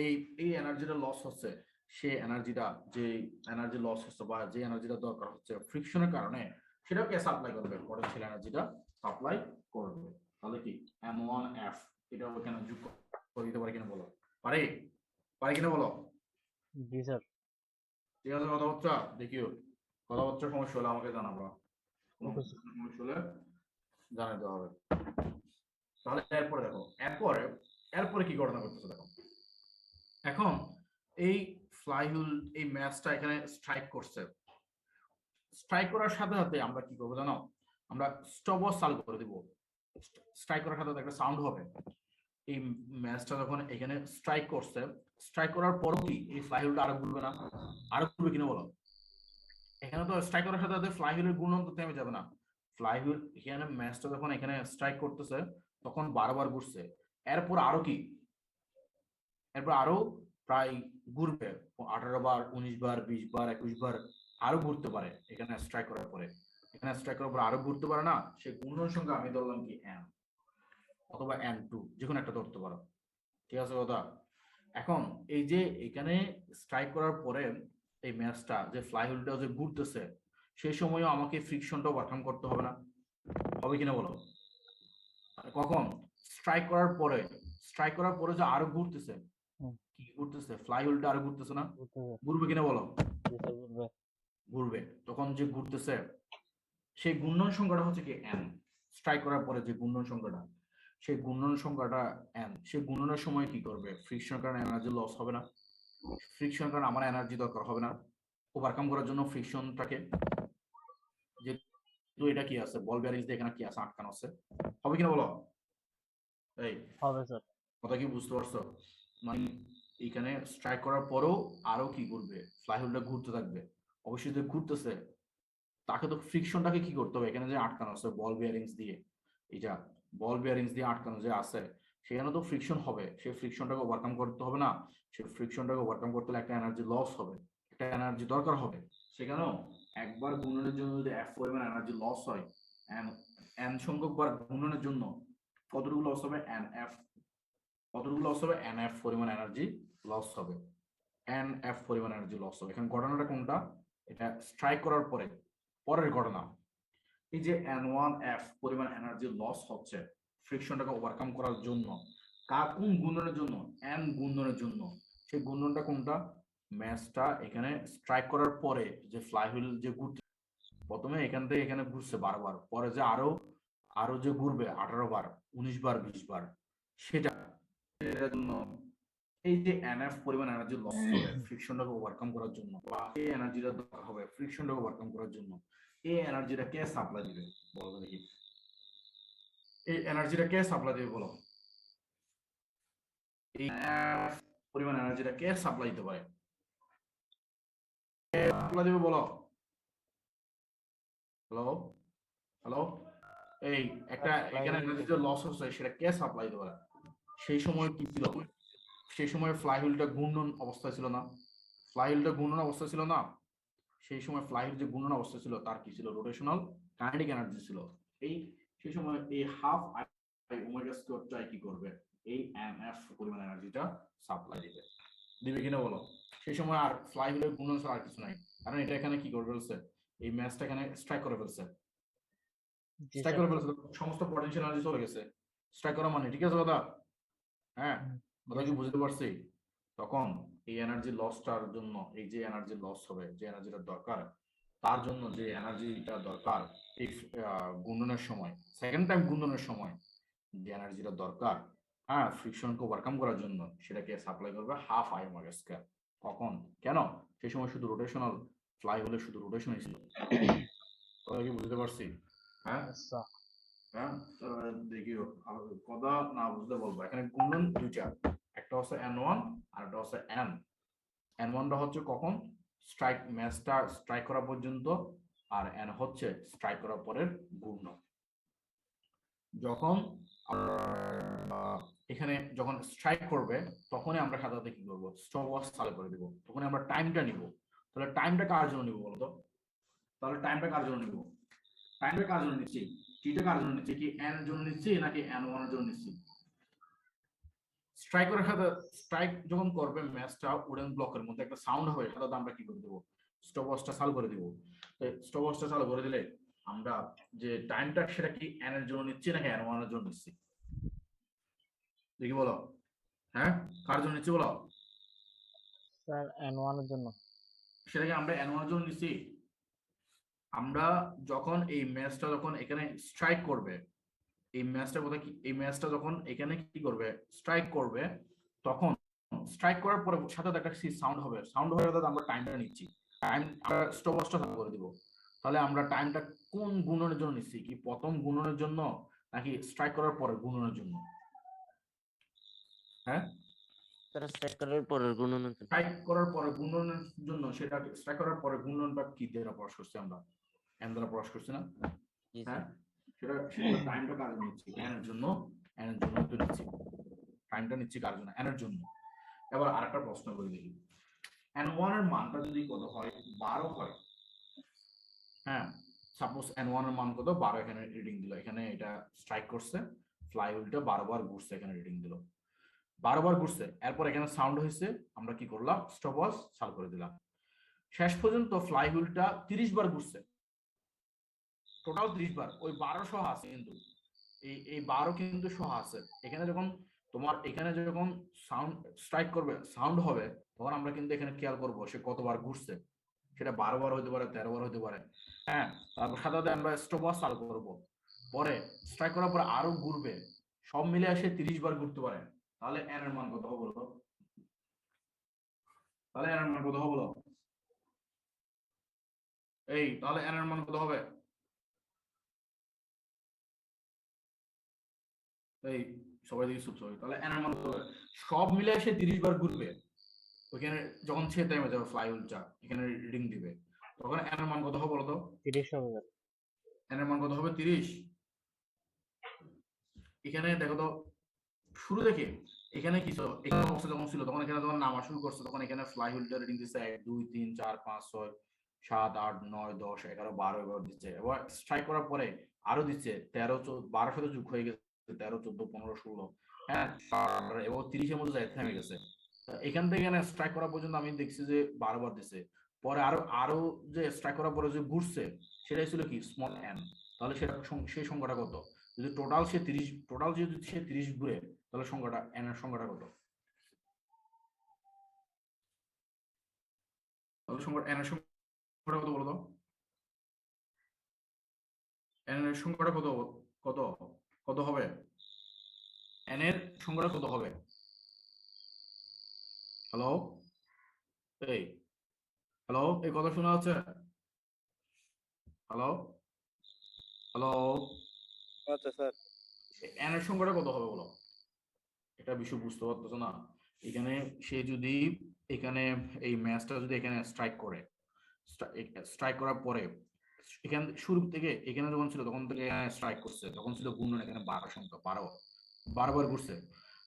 এই এই এনার্জিটা লস হচ্ছে, সেই এনার্জিটা যে এনার্জি লস হচ্ছে বা যে এনার্জিটা দরকার হচ্ছে ফ্রিকশনের কারণে, সেটাও কে সাপ্লাই করবে? পটেনশিয়াল এনার্জিটা সাপ্লাই করবে। তাহলে কি m1f এটা ওখানে যোগ করে দিতে পারে কিনা বলো? পারে, পারে কিনা বলো? जी सर। ঠিক আছে, কথাবার্তা দেখিও, কথাবার্তা সমস্যা হলে আমাকে জানাবো, কোনো ओके सर। সমস্যা হলে জানাতে হবে। তাহলে এরপরে দেখো, এরপরে এরপরে কি ঘটনা করতেছে দেখো। এখন এই ফ্লাইহুইল এই ম্যাচটা এখানে স্ট্রাইক করছে, স্ট্রাইক করার সাথে সাথে আমরা কি করবো জানো? আমরা স্টপ ওয়াচ চালু করে দিব। স্ট্রাইক করার সাথে সাথে একটা সাউন্ড হবে। এই ম্যাচটা যখন এখানে স্ট্রাইক করছে, স্ট্রাইক করার পরও কি এই ফ্লাইহুইলটা আরো ঘুরবে না? আরো ঘুরবে কিনা বলো? এখানে তো স্ট্রাইক করার সাথে সাথে ফ্লাইহুইলের ঘূর্ণন তো থেমে যাবে না। ফ্লাইহুইল এখানে ম্যাচটা যখন এখানে স্ট্রাইক করতেছে তখন বারবার ঘুরছে, এরপর আরো কি, এরপর আরো প্রায় ঘুরবে 18 বার, 19 বার, 20 বার, 21 বার আরো ঘুরতে পারে। এখানে স্ট্রাইক করার পরে, এখানে স্ট্রাইক করার পর আরো ঘুরতে পারে না? সে ঘূর্ণন সংখ্যা আমি ধরলাম কি n অথবা n2, যে কোনো একটা ধরতে পারো। ঠিক আছে কথা? এখন এই যে এখানে স্ট্রাইক করার পরে এই ম্যাচটা যে ফ্লাইহুইলটা যে ঘুরতেছে, সেই সময়ও আমাকে ফ্রিকশনটা ওভারকাম করতে হবে না? হবে কিনা বলো? কখন? স্ট্রাইক করার পরে, স্ট্রাইক করার পরে যে আরো ঘুরতেছে, কি ঘুরতেছে? ফ্লাইহুইলটা আরো ঘুরতেছে না? Okay sir. ঘুরবে কিনা বলো? जी सर बोल रहे। ঘুরবে। তখন যে ঘুরতেছে সেই ঘূর্ণন সংখ্যাটা হচ্ছে কি n। স্ট্রাইক করার পরে যে ঘূর্ণন সংখ্যাটা, সেই ঘূর্ণন সংখ্যাটা n। সেই ঘূর্ণনের সময় কি করবে? ফ্রিকশনের কারণে এনার্জি লস হবে না? ফ্রিকশনের কারণে আমার এনার্জি দরকার হবে না ওভারকাম করার জন্য ফ্রিকশনটাকে? যে তো এটা কি আছে, বল বেয়ারিংস দিয়ে এখানে কি আছে, আটকানো আছে। হবে কিনা বলো? এই হবে স্যার। কথা কি বুঝতে পারছো? মানে এখানে স্ট্রাইক করার পরেও আরো কি ঘুরবে? ফ্লাইহুইলটা ঘুরতে থাকবে। অবশ্যই যে ঘুরতেছে তাকে তো ফ্রিকশনটাকে কি করতে হবে? এখানে যে আটকানো আছে বল বেয়ারিংস দিয়ে, এটা বল বেয়ারিংস দিয়ে আটকানো যে আছে, সেখানে তো ফ্রিকশন হবে। সেই ফ্রিকশনটাকে ওভারকাম করতে হবে না? সেই ফ্রিকশনটাকে ওভারকাম করতে হলে একটা এনার্জি লস হবে, একটা এনার্জি দরকার হবে। সেখানেও একবার ঘূর্ণনের জন্য যদি এফ পরিমাণ এনার্জি লস হয়, এন সংখ্যক বার ঘূর্ণনের জন্য কতটুকু লস হবে? N F. কতটুকু লস হবে? এন এফ পরিমাণ এনার্জি লস হবে। এন এফ পরিমাণ এনার্জি লস হবে। এখানে ঘটনাটা কোনটা? এটা স্ট্রাইক করার পরে পরের ঘটনা, এই যে N1F পরিমাণ এনার্জি লস হচ্ছে ফ্রিকশনটাকে ওভারকাম করার জন্য, কোন গুণনের জন্য? N গুণনের জন্য। সেই গুণনটা কোনটা? ম্যাচটা এখানে স্ট্রাইক করার পরে যে ফ্লাইহুইল যে ঘুরছে, প্রথমে এখান থেকে এখানে ঘুরছে 12 বার, পরে যে আরো আরো যে ঘুরবে 18 বার, 19 বার, 20 বার, সেটার জন্য এই যে NF পরিমাণ এনার্জি লস হবে ফ্রিকশনটাকে ওভারকাম করার জন্য, বা এই এনার্জিটা দরকার হবে ফ্রিকশনটাকে ওভারকাম করার জন্য, এই এনার্জিটা কে সাপ্লাই দিবে বলো দেখি? এই এনার্জিটা কে সাপ্লাই দিবে বলো? এই NF পরিমাণ এনার্জিটা কে সাপ্লাই দিতে পারে? কে সাপ্লাই দিবে বলো? হ্যালো হ্যালো, এই একটা এখানে এনার্জি যে লস হচ্ছে সেটা কে সাপ্লাই দিতে পারে? সেই সময় কি ছিল? সেই সময় ফ্লাইহুইলটা ঘূর্ণন অবস্থায় ছিল না? ফ্লাইহুইলটা ঘূর্ণন অবস্থায় ছিল না? সেই সময় ফ্লাইহুইল যে ঘূর্ণন অবস্থা ছিল তার কি ছিল? রোটেশনাল কাইনেটিক এনার্জি ছিল। এই সেই সময় এই হাফ আই ওমেগা স্কয়ারটা কি করবে? এই এনএফ পরিমাণ এনার্জিটা সাপ্লাই দিবে। দিবে কিনা বলো? সেই সময় আর ফ্লাইহুইলের ঘূর্ণন ছাড়া আর কিছু নাই, কারণ এটা এখানে কি করে ফেলছে? এই ম্যাচটা এখানে স্ট্রাইক করে ফেলছে। স্ট্রাইক করে ফেলছে, সমস্ত পটেনশিয়াল এনার্জি চলে গেছে স্ট্রাইক করা মানে, ঠিক আছে দাদা? হ্যাঁ, কথা কি বুঝতে পারছি? তখন এই এনার্জি লসটার জন্য, এই যে এনার্জি লস হবে, যে এনার্জিটা দরকার, তার জন্য যে এনার্জিটা দরকার এই গুণনের সময়, সেকেন্ড টাইম গুণনের সময় যে এনার্জিটা দরকার, হ্যাঁ, ফ্রিকশনকে ওভারকাম করার জন্য, সেটাকে সাপ্লাই করবে হাফ আই ওমেগা স্কয়ার। কখন? কেন? সেই সময় শুধু রোটেশনাল ফ্লাইহুইলে শুধু রোটেশনই ছিল। কথা কি বুঝতে পারছি? হ্যাঁ হ্যাঁ, দেখিও কথা না বুঝতে বলবো। এখানে গুণন দুইটা, একটা হচ্ছে N1 আর একটা হচ্ছে N। N1টা হচ্ছে কখন? স্ট্রাইক, ম্যাচটা স্ট্রাইক করা পর্যন্ত, আর N হচ্ছে স্ট্রাইক করার পরের ঘূর্ণ। যখন এখানে যখন স্ট্রাইক করবে তখনই আমরা সাধারণত কি করবো? স্টপওয়াচ চালু করে দিব, তখনই আমরা টাইমটা নিব। তাহলে টাইমটা কার জন্য নিব বলতো? তাহলে টাইমটা কার জন্য নিব? টাইমটা কার জন্য নিচ্ছি? টিটা কার জন্য নিচ্ছি? কি N এর জন্য নিচ্ছি নাকি N1 এর জন্য নিচ্ছি? স্ট্রাইক করার সাথে, স্ট্রাইক যখন করবে ম্যাচটা উডেন ব্লকের মধ্যে একটা সাউন্ড হবে, সাধারণত আমরা কি করে দেবো? স্টপওয়াচটা চালু করে দিব। স্টপওয়াচটা চালু করে দিলে আমরা যে টাইমটা, সেটা কি N এর জন্য নিচ্ছি নাকি N1 এর জন্য নিচ্ছি? দেখি বলো, হ্যাঁ, কার জন্য নিচ্ছি বলো? স্যার N1 এর জন্য। সেটাকে আমরা N1 এর জন্য নিচ্ছি। আমরা যখন এই ম্যাচটা যখন এখানে স্ট্রাইক করবে, এই ম্যাচটার কথা কি, এই ম্যাচটা যখন এখানে কি করবে? স্ট্রাইক করবে, তখন স্ট্রাইক করার পরে সাথে একটা সাউন্ড হবে, সাউন্ড হয়ে আমরা টাইমটা নিচ্ছি, টাইম আমরা স্টপওয়াচটা চালু করে দিব। তাহলে আমরা টাইমটা কোন গুণনের জন্য নিচ্ছি? কি প্রথম গুণনের জন্য নাকি স্ট্রাইক করার পরে গুণনের জন্য? হ্যাঁ, তারা স্ট্রাইক করার পরের গুণন। স্ট্রাইক করার পরে গুণনের জন্য। সেটা স্ট্রাইক করার পরে গুণনটা কি দ্বারা প্রকাশ করছি আমরা? এন দ্বারা প্রকাশ করছি না? হ্যাঁ, সেটা টাইমটা কার জন্য নিচ্ছি? এন এর জন্য। এন এর জন্য তো নিচ্ছি, টাইমটা নিচ্ছি কার জন্য? এন এর জন্য। এবার আরেকটা প্রশ্ন করে দেখি, N1 এর মানটা যদি কত হয়? 12 হয়। হ্যাঁ, সাপোজ N1 এর মান কত? 12 এখানে রিডিং দিল, এখানে এটা স্ট্রাইক করছে, ফ্লাইহুইলটা 12 বার ঘুরছে, এখানে রিডিং দিল 12 বার ঘুরছে। এরপর এখানে সাউন্ড হয়েছে, আমরা কি করলাম? স্টপওয়াচ চালু করে দিলাম। শেষ পর্যন্ত ফ্লাইহুইলটা 30 বার ঘুরছে, টোটাল 30 বার, ওই 12 সহ আছে কিন্তু, এই 12 কিন্তু সহ আছে। এখানে যখন তোমার এখানে যখন সাউন্ড স্ট্রাইক করবে, সাউন্ড হবে, তখন আমরা কিন্তু এখানে খেয়াল করবো সে কতবার ঘুরছে। সেটা 12 বার হতে পারে, 13 বার হতে পারে। হ্যাঁ, তারপর সাধারণত আমরা স্টপওয়াচ চালু করবো, পরে স্ট্রাইক করার পর আরো ঘুরবে, সব মিলে এসে 30 বার ঘুরতে পারে। তাহলে এন এর মান কত হবে বলো? তাহলে এন এর মান কত হবে বলো? এই তাহলে এন এর মান কত হবে? এই সবাই দিকে চুপ সবাই। তাহলে এন এর মান কত হবে? সব মিলে এসে 30 বার ঘুরবে, ওখানে যখন সে টাইমে যাবে ফ্লাইহুইলটা এখানে রিডিং দিবে, তখন এন এর মান কত হবে বলো তো? 30 হবে। এন এর মান কত হবে? 30। এখানে দেখো তো, শুরু দেখে এখানে কি ছিল? এখানে অবস্থা যখন ছিল তখন এখানে যখন নামা শুরু করছে, তখন এখানে ফ্লাইহুইলটা রিডিং দিচ্ছে 1 2 3 4 5 6 7 8 9 10 11 12 এবার দিচ্ছে। এবার স্ট্রাইক করার পরে আরো দিচ্ছে 13 12 সাথে যোগ হয়ে গেছে 13 14 15 16। হ্যাঁ, এবার 30 এর মধ্যে যায় থেমে গেছে। এখান থেকে এখানে স্ট্রাইক করা পর্যন্ত আমি দেখছি যে 12 বার দিচ্ছে। পরে আরো আরো যে স্ট্রাইক করার পরে যে ঘুরছে সেটাই ছিল কি স্মল এন, তাহলে সেটা সেই সংখ্যাটা কত? যদি টোটাল যদি সে 30 ঘুরে তাহলে সংখ্যাটা এন এর সংখ্যাটা কত? তাহলে সংখ্যা এন এর সংখ্যাটা কত বলো তো? এন এর সংখ্যাটা কত কত কত হবে? এন এর সংখ্যাটা কত হবে? হ্যালো, এই হ্যালো, এই কথা শোনা যাচ্ছে? হ্যালো, হ্যালো, আচ্ছা স্যার, এন এর সংখ্যাটা কত হবে বলো? এটা বিষয় বুঝতে পারতেছো না? এখানে সে যদি এখানে এই ম্যাচটা যদি এখানে স্ট্রাইক করে, স্ট্রাইক করার পরে এখান শুরু থেকে এখানে যখন ছিল তখন থেকে স্ট্রাইক করছে, তখন ছিল ঘূর্ণন এখানে 12 সংখ্যা, 12 বার ঘুরছে।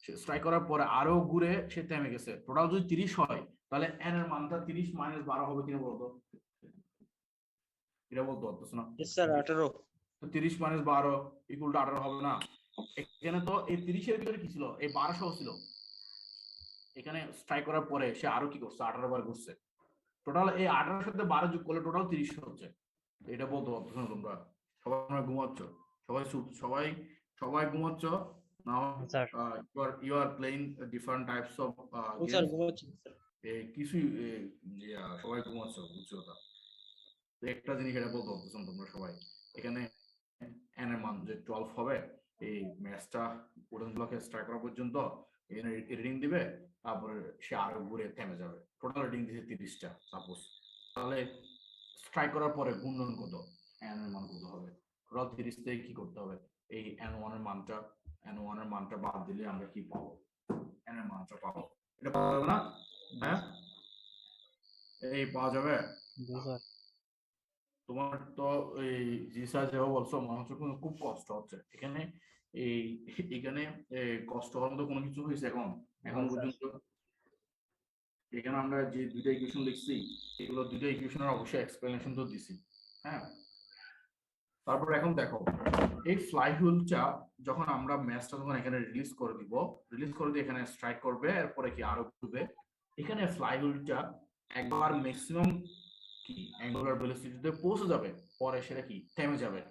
সে স্ট্রাইক করার পরে আরো ঘুরে সে থেমে গেছে। টোটাল যদি 30 হয় তাহলে এন এর মানটা 30 মাইনাস 12 হবে কিনা বলতো? এটা বলতে পারতেছো না? স্যার 18। 30 মাইনাস 12 ইকুয়াল টু 18 হবে না? এখানে তো এই 30 এর ভিতরে কি ছিল? এই 12 ছিল। এখানে স্ট্রাইক করার পরে সে আরো কি করছে? 18 বার ঘুরছে। টোটাল এই 18 সাথে 12 যোগ করলে টোটাল 30 হচ্ছে। এটা বলতে পারছো না তোমরা? সবাই ঘুমাচ্ছ? সবাই সবাই সবাই ঘুমাচ্ছ? Now sir you are playing different types of sir games. ঘুমাচ্ছি স্যার। কিছুই সবাই ঘুমাচ্ছ, বুঝছো? তো একটা জিনিস এটা বলতে পারছো তোমরা সবাই। এখানে এন এর মান যে 12 হবে, এই ম্যাচটা উডেন ব্লকে স্ট্রাইক করা পর্যন্ত এখানে রিডিং দিবে, তারপরে সে আরো ঘুরে থেমে যাবে। টোটাল রিডিং দিছে 30টা সাপোজ। তাহলে স্ট্রাইক করার পরে গুণন কত? এন এর মান কত হবে? টোটাল 30 থেকে কি করতে হবে? এই n1 এর মানটা বাদ দিলে আমরা কি পাবো? n এর মানটা পাবো। এটা পাওয়া যাবে না? হ্যাঁ, এই পাওয়া যাবে। জি স্যার। তোমার তো এই জি স্যার যেভাবে বলছো মনে হচ্ছে খুব কষ্ট হচ্ছে এখানে। এই এখানে কষ্ট হওয়ার মতো কোনো কিছু হয়েছে এখন পর্যন্ত? এখানে আমরা যে দুইটা ইকুয়েশন লিখছি, এগুলো দুইটা ইকুয়েশনের অবশ্যই এক্সপ্লেনেশন তো দিছি। হ্যাঁ, তারপর এখন দেখো এই ফ্লাই হুইলটা যখন আমরা ম্যাচটা যখন এখানে রিলিজ করে দিয়ে এখানে স্ট্রাইক করবে, এরপরে কি আরো ঘুরবে। এখানে ফ্লাই হুইলটা একবার ম্যাক্সিমাম কি অ্যাঙ্গুলার ভেলোসিটিতে পৌঁছে যাবে, পরে সেটা কি থেমে যাবে।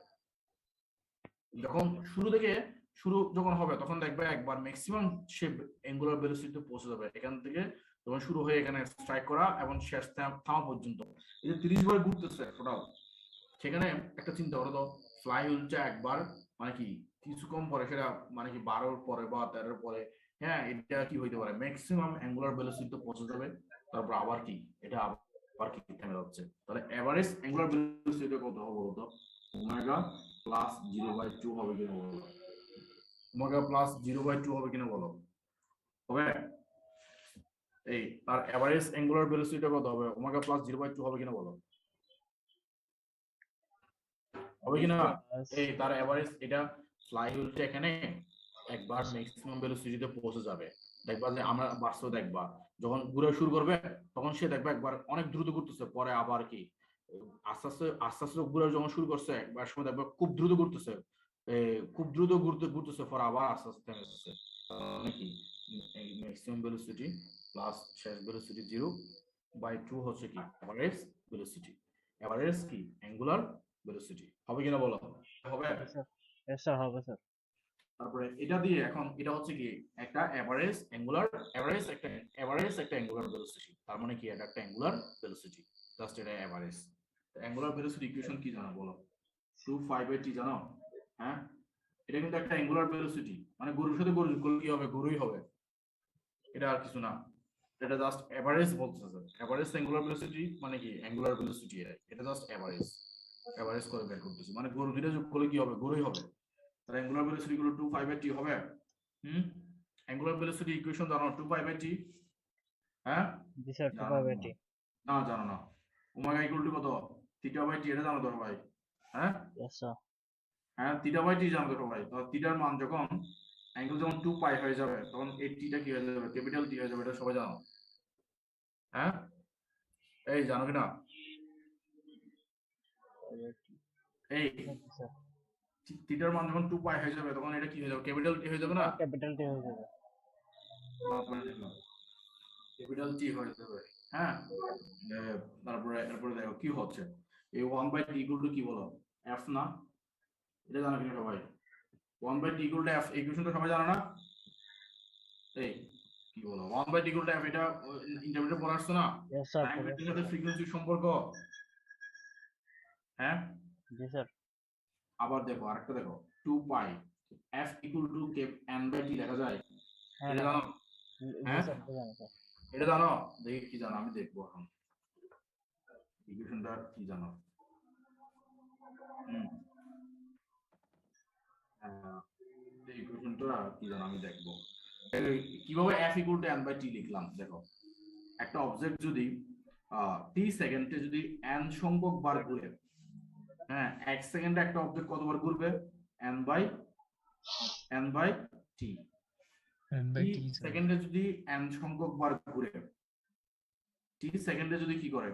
যখন শুরু যখন হবে তখন দেখবে একবার ম্যাক্সিমাম সে অ্যাঙ্গুলার ভেলোসিটিতে পৌঁছে যাবে, এখান থেকে তখন শুরু হয়ে এখানে স্ট্রাইক করা এবং শেষ থামা পর্যন্ত এই যে 30 বার ঘুরতেছে টোটাল। সেখানে একটা চিন্তা করো তো, ফ্লাই হুইলটা একবার মানে কি কিছু কম পরে সেটা মানে কি 12 পরে বা 13 পরে, হ্যাঁ এটা কি হইতে পারে ম্যাক্সিমাম অ্যাঙ্গুলার ভেলোসিটিতে পৌঁছে যাবে, তারপর আবার কি এটা আবার কি থেমে যাচ্ছে। তাহলে এভারেজ অ্যাঙ্গুলার ভেলোসিটি কত হবে বলতো? ওমেগা প্লাস 0/2 হবে কিনা বলো? ওমেগা প্লাস 0/2 হবে কিনা বলো? হবে? এই তার এভারেজ অ্যাঙ্গুলার ভেলোসিটি কত হবে? ওমেগা প্লাস 0/2 হবে কিনা বলো? হবে কিনা? এই তার এভারেজ এটা ফ্লাই হুইলটা এখানে একবার ম্যাক্সিমাম ভেলোসিটিতে পৌঁছে যাবে। দেখবা যে আমরা বাস্তবে দেখবা যখন ঘুরে শুরু করবে তখন সে দেখবে একবার অনেক দ্রুত ঘুরতেছে, পরে আবার কি আস্তে আস্তে ঘুরে যখন শুরু করছে একবার সময় দেখবে খুব দ্রুত ঘুরতেছে, খুব দ্রুত ঘুরতেছে, পরে আবার আস্তে আস্তে থেমে যাচ্ছে। নাকি ম্যাক্সিমাম ভেলোসিটি প্লাস শেষ ভেলোসিটি 0/2 হচ্ছে কি এভারেজ ভেলোসিটি। এভারেজ কি অ্যাঙ্গুলার ভেলোসিটি। হবে কিনা বলো? হবে? স্যার হবে স্যার। তারপরে এটা দিয়ে এখন এটা হচ্ছে কি একটা এভারেজ একটা অ্যাঙ্গুলার ভেলোসিটি। তার মানে কি এটা একটা অ্যাঙ্গুলার ভেলোসিটি, জাস্ট এটা এভারেজ। অ্যাঙ্গুলার ভেলোসিটি ইকুয়েশন কি জানো বলো? 2π/t জানো? হ্যাঁ, এটা কিন্তু একটা অ্যাঙ্গুলার ভেলোসিটি, মানে গরুর সাথে গরু যোগ করলে কি হবে? গরুই হবে, এটা আর কিছু না। এটা জাস্ট এভারেজ বলতেছে স্যার। এভারেজ অ্যাঙ্গুলার ভেলোসিটি মানে কি অ্যাঙ্গুলার ভেলোসিটি, এটা জাস্ট এভারেজ করে বের করতেছি, মানে গরু দুইটা যোগ করলে কি হবে? গরুই হবে। তাহলে অ্যাঙ্গুলার ভেলোসিটি গুলো 2π/t হবে। অ্যাঙ্গুলার ভেলোসিটি ইকুয়েশন জানো? 2π/t। হ্যাঁ, জি স্যার 2π/t। না জানো না? ওমেগা ইকুয়াল টু কত? θ/t, এটা জানো তো ভাই? হ্যাঁ হ্যাঁ, θ/t জানো তো ভাই? তো থিটার মান যখন অ্যাঙ্গেল যখন 2π হয়ে যাবে তখন এই টিটা কি হয়ে যাবে? ক্যাপিটাল টি হয়ে যাবে, এটা সবাই জানো? হ্যাঁ, এই জানো কিনা? এই থিটার মান যখন 2π হয়ে যাবে তখন এটা কি হয়ে যাবে? ক্যাপিটাল টি হয়ে যাবে না? ক্যাপিটাল টি হয়ে যাবে। ক্যাপিটাল টি হয়ে যাবে। হ্যাঁ তারপরে এরপরে দেখো কি হচ্ছে এই 1/t ইকুয়াল টু কি বলো f না এটা জানো কিনা সবাই 1/t ইকুয়াল টু f ইকুয়েশনটা সবাই জানো না এই কি বলো 1/t ইকুয়াল টু f এটা ইন্টারমিডিয়েট পড়া আসছে না ইয়েস স্যার টাইম পড়ে ভেক্টরের আসছে সাথে স্যার। ফ্রিকোয়েন্সির সম্পর্ক হ্যাঁ জি স্যার। আবার দেখো আরেকটা দেখো 2 পাই f equal to K n/t লেখা যায় হ্যাঁ এটা লেখা জানো যায়। জি হ্যাঁ স্যার এটা জানি স্যার। এটা জানো দেখি কি জানো আমি দেখবো এখন ইকুয়েশনটা কি জানো হুম ইকুয়েশনটা কি জানো আমি দেখবো কিভাবে f ইকুয়াল টু n/t লিখলাম দেখো একটা অবজেক্ট যদি t সেকেন্ডে যদি n সংখ্যক বার ঘুরে হ্যাঁ 1 সেকেন্ডে একটা অবজেক্ট কতবার ঘুরবে n/t t সেকেন্ডে যদি n সংখ্যক বার ঘুরে t সেকেন্ডে যদি কি করে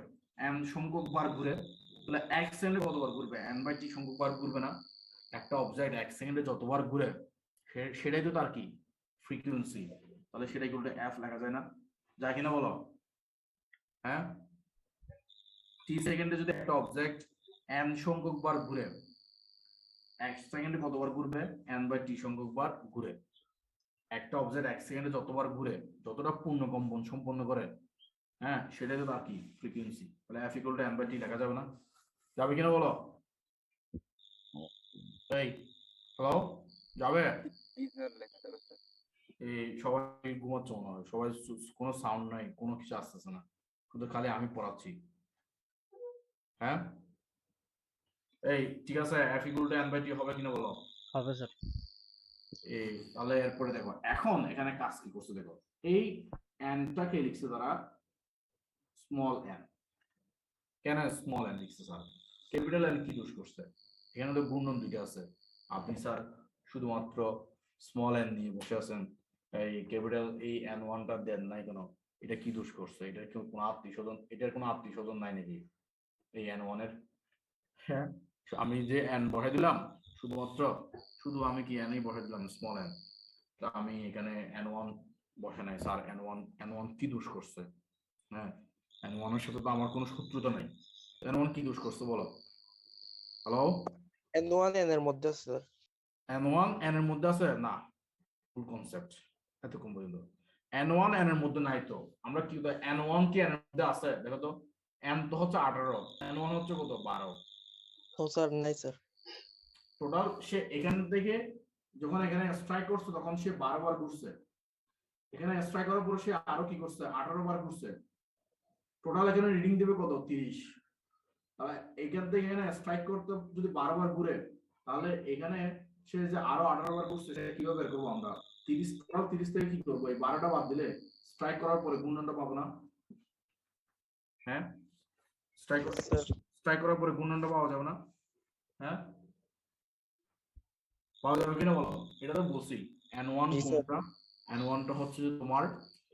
n সংখ্যক বার ঘুরে তাহলে 1 সেকেন্ডে কতবার ঘুরবে n/t সংখ্যক বার ঘুরবে না একটা অবজেক্ট 1 সেকেন্ডে যতবার ঘুরে সেটাই তো তার কি ফ্রিকোয়েন্সি তাহলে সেটাই বলতে f লেখা যায় না যায় কিনা বলো হ্যাঁ t সেকেন্ডে যদি একটা অবজেক্ট n সংখ্যক বার ঘুরে 1 সেকেন্ডে কতবার ঘুরবে n/t সংখ্যক বার ঘুরে একটা অবজেক্ট 1 সেকেন্ডে যতবার ঘুরে যতটা পূর্ণ কম্পন সম্পন্ন করে হ্যাঁ সেটাই তো তার কি ফ্রিকোয়েন্সি তাহলে f ইকুয়াল টু n/t লেখা যাবে না যাবে কিনা বলো এই হ্যালো যাবে এই সবাই ঘুমাচ্ছে মনে হয় সবাই কোনো সাউন্ড নাই কোনো কিছু আসতেছে না শুধু খালি আমি পড়াচ্ছি হ্যাঁ এই ঠিক আছে f ইকুয়াল টু n/t হবে কিনা বলো হবে স্যার। এই তাহলে এরপরে দেখো এখন এখানে কাজ কি করছে দেখো এই nটাকে লিখছে তারা স্মল n কেন স্মল n লিখছে স্যার ক্যাপিটাল n কি দোষ করছে এখানে তো গুণন দুইটা আছে আপনি স্যার শুধুমাত্র স্মল n নিয়ে বসে আছেন এই ক্যাপিটাল এই n1 টা দেন নাই কেন এটা কি দোষ করছে এটার কি কোনো আত্মীয় স্বজন এটার কোনো আত্মীয় স্বজন নাই নাকি এই n1 এর হ্যাঁ আমি যে n বসাই দিলাম শুধুমাত্র শুধু আমি কি n ই বসাই দিলাম স্মল n তা আমি এখানে n1 বসে নাই স্যার n1 কি দোষ করছে হ্যাঁ n1 এর সাথে তো আমার কোনো শত্রুতা নাই n1 কি দোষ করছে বলো হ্যালো N1 এর মধ্যে আছে স্যার। n1 n এর মধ্যে আছে না ফুল কনসেপ্ট এতক্ষণ পর্যন্ত n1 n এর মধ্যে নাই তো আমরা কি n1 কি n এর মধ্যে আছে দেখো তো n তো হচ্ছে 18 n1 হচ্ছে কত 12 ও স্যার নাই স্যার। টোটাল সে এখান থেকে যখন এখানে স্ট্রাইক করছে তখন সে 12 বার ঘুরছে এখানে স্ট্রাইক করার পর সে আরো কি করছে 18 বার ঘুরছে টোটাল এখানে রিডিং দেবে কত 30 তাহলে এখান থেকে এখানে স্ট্রাইক করতে যদি 12 বার ঘুরে তাহলে এখানে সে যে আরো 18 বার ঘুরছে সেটা কিভাবে বের করবো আমরা 30 টোটাল 30 থেকে কি করবো এই 12টা বাদ দিলে স্ট্রাইক করার পরে গুণনটা পাবো না হ্যাঁ স্ট্রাইক করার পরে গুণনটা পাওয়া যাবে না হ্যাঁ পাওয়া যাবে কিনা বলো এটা তো বলছি n1 জি স্যার। কোনটা n1 টা হচ্ছে যে তোমার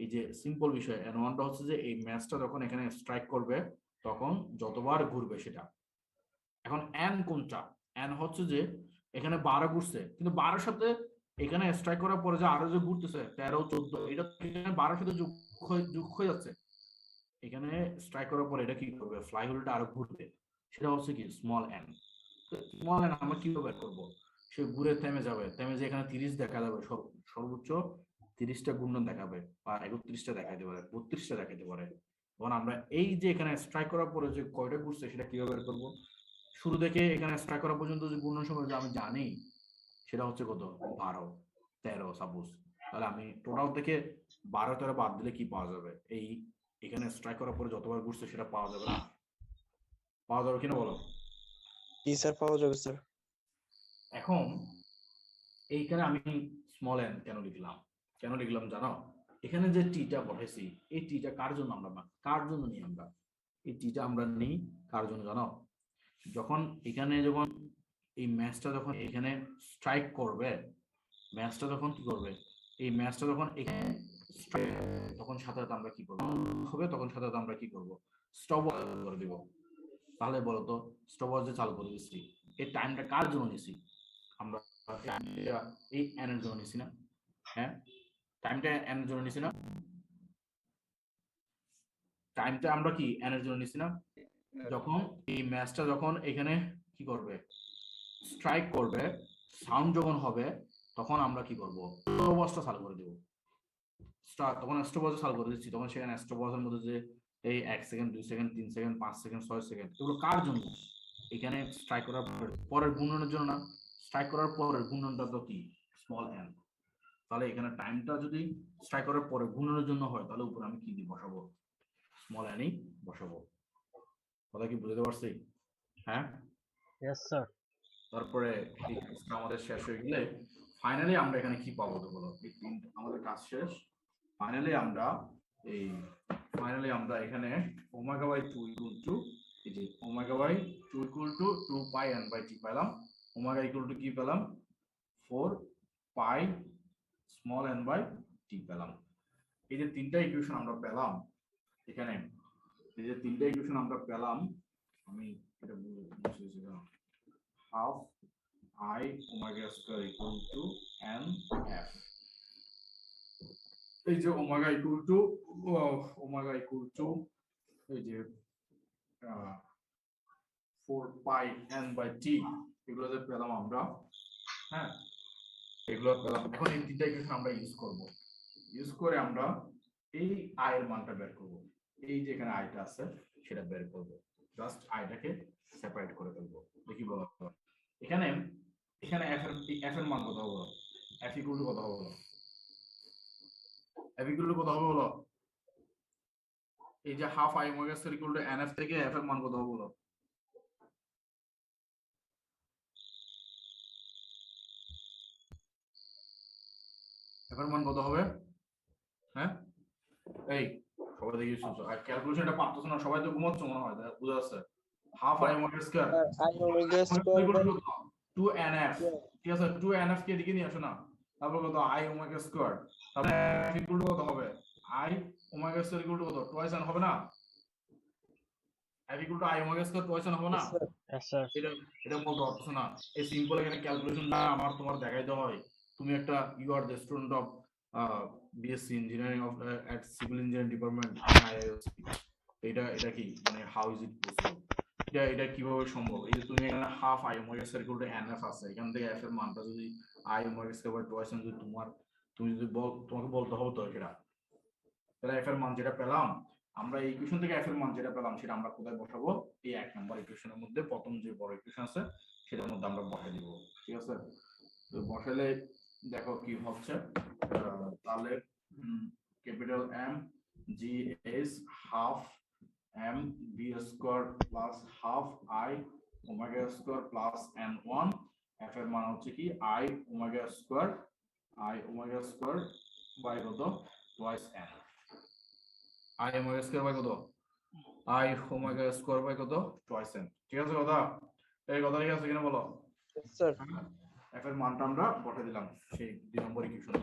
এই যে সিম্পল বিষয় n1 টা হচ্ছে যে এই ম্যাচটা যখন এখানে স্ট্রাইক করবে তখন যতবার ঘুরবে সেটা এখন n কোনটা n হচ্ছে যে এখানে 12 ঘুরছে কিন্তু 12 সাথে এখানে স্ট্রাইক করার পরে যে আরো যে ঘুরতেছে 13 14 এটা এখানে 12 সাথে যোগ হয়ে যাচ্ছে এখানে স্ট্রাইক করার পরে এটা কি করবে ফ্লাই হুইলটা আরো ঘুরবে সেটা হচ্ছে কি স্মল n স্মল n আমরা কিভাবে বের করবো সে ঘুরে থেমে যাবে থেমে যে এখানে 30 দেখা যাবে সর্বোচ্চ 30টা ঘূর্ণন দেখাবে বা 31টা দেখাইতে পারে 32টা দেখাইতে পারে তখন আমরা এই যে এখানে স্ট্রাইক করার পরে যে কয়টা ঘুরছে সেটা কিভাবে বের করবো শুরু থেকে এখানে স্ট্রাইক করা পর্যন্ত যে ঘূর্ণন সময় যে আমি জানি সেটা হচ্ছে কত 12 13 সাপোজ তাহলে আমি টোটাল থেকে 12 13 বাদ দিলে কি পাওয়া যাবে এই এখানে স্ট্রাইক করার পরে যতবার ঘুরছে সেটা পাওয়া যাবে না পাওয়া যাবে কিনা বলো জি স্যার পাওয়া যাবে স্যার। এখন এইখানে আমি স্মল n কেন লিখলাম জানো এখানে যে টিটা বসাইছি এই টিটা কার জন্য নিই আমরা এই টিটা আমরা নিই কার জন্য জানো যখন এখানে যখন এই ম্যাচটা যখন এখানে স্ট্রাইক করবে ম্যাচটা যখন কি করবে এই ম্যাচটা যখন এখানে স্ট্রাইক তখন সাথে সাথে আমরা কি করবো হবে তখন সাথে সাথে আমরা কি করব স্টপ করে দিব তাহলে বলো তো স্টপ ওয়াচ যে চালু করে দিচ্ছি এই টাইমটা কার জন্য নিছি আমরা এই n এর জন্য নিছি না হ্যাঁ টাইমটা n এর জন্য নিছি না টাইমটা আমরা কি n এর জন্য নিছি না? যখন এই ম্যাচটা যখন এখানে কি করবে, স্ট্রাইক করবে, সাউন্ড যখন হবে, তখন আমরা কি করব, স্টপওয়াচটা চালু করে দেব। তখন স্টপওয়াচ চালু করে দিচ্ছি, তখন সেখানে স্টপওয়াচের মধ্যে যে এই 1 second 2 second 3 second 5 second 6 second এগুলো কার জন্য? এখানে স্ট্রাইক করার পরের ঘূর্ণনের জন্য না, স্ট্রাইক করার পরের ঘূর্ণনটা তো কি স্মল n। তাহলে এখানে টাইমটা যদি স্ট্রাইক করার পরে ঘূর্ণনের জন্য হয়, তাহলে উপরে আমি কি দিয়ে বসাবো, স্মল n ই বসাবো। কথা কি বুঝতে পারছি? হ্যাঁ, ইয়েস স্যার। তারপরে এই কাজটা আমাদের শেষ হয়ে গেলে ফাইনালি আমরা এখানে কি পাবো তো বলো, এই আমাদের কাজ শেষ। ফাইনালি আমরা এখানে ওমেগা বাই 2 ইকুয়াল টু, এই যে omega by 2 equal to 2 pi n by t পেলাম। ওমেগা ইকুয়াল টু কি পেলাম, 4 pi small n by t পেলাম। এই যে তিনটা ইকুয়েশন আমরা পেলাম এখানে, এই যে তিনটা ইকুয়েশন আমরা পেলাম, আমি এটা মুছে দিয়েছি না, half I omega square equal to n f। এই যে ওমেগা ইকুয়াল টু এই যে 4 পাই n বাই t, এগুলো যে পেলাম আমরা, হ্যাঁ এগুলো পেলাম। এখন এই তিনটা ইকুয়েশন আমরা ইউজ করে আমরা এই i এর মানটা বের করব। এই যে এখানে i টা আছে সেটা বের করব, জাস্ট i টাকে সেপারেট করে ফেলবো। দেখি বলো এখানে f এর মান কত হবে, f ইকুয়াল টু কত হবে, f ইকুয়াল টু কত হবে বলো, এই যে half i omega square equal to nf থেকে f এর মান কত হবে বলো, f এর মান কত হবে? হ্যাঁ এই সবাই দেখি শুনছো, আর ক্যালকুলেশনটা পারতেছ না, সবাই তো ঘুমাচ্ছ মনে হয়, বুঝা যাচ্ছে। Half i omega square I omega square by 2nf, ঠিক আছে, 2nf কে এদিকে নিয়ে আসো না, তারপর কত i ওমেগা স্কয়ার, তাহলে f ইকুয়াল টু কত হবে, i omega square equal to কত, টুয়াইস n হবে না, f equal to i omega square twice n হবে না। Yes sir. এটা বলতে পারছো না, এই সিম্পল এখানে ক্যালকুলেশনটা আমার তোমার দেখাইতে হয়। তুমি একটা you are the student of BSc engineering of at civil engineering department IISc. এটা কি মানে হাউ ইজ ইট পসিবল, এটা কিভাবে সম্ভব? এই যে তুমি এখানে half i omega square equal to nf আছে, এখান থেকে f এর মানটা যদি i omega square by twice n যদি তুমি যদি তোমাকে বলতে হবে তো সেটা, তাহলে f এর মান যেটা পেলাম আমরা এই ইকুয়েশন থেকে f এর মান যেটা পেলাম সেটা আমরা কোথায় বসাবো, এই 1 নম্বর ইকুয়েশনের মধ্যে প্রথম যে বড় ইকুয়েশন আছে সেটার মধ্যে আমরা বসাই দিব। ঠিক আছে, তো বসালে দেখো কি হচ্ছে, তাহলে capital M G is half m b square plus half i omega square plus n1, f এর মান হচ্ছে কি i ওমেগা স্কয়ার বাই কত, twice n, i omega square by কত, i ওমেগা স্কয়ার বাই কত, টুয়াইস n। ঠিক আছে কথা, এই কথা ঠিক আছে কিনা বলো? yes sir f এর মানটা আমরা বসাই দিলাম সেই 2 নম্বর ইকুয়েশন।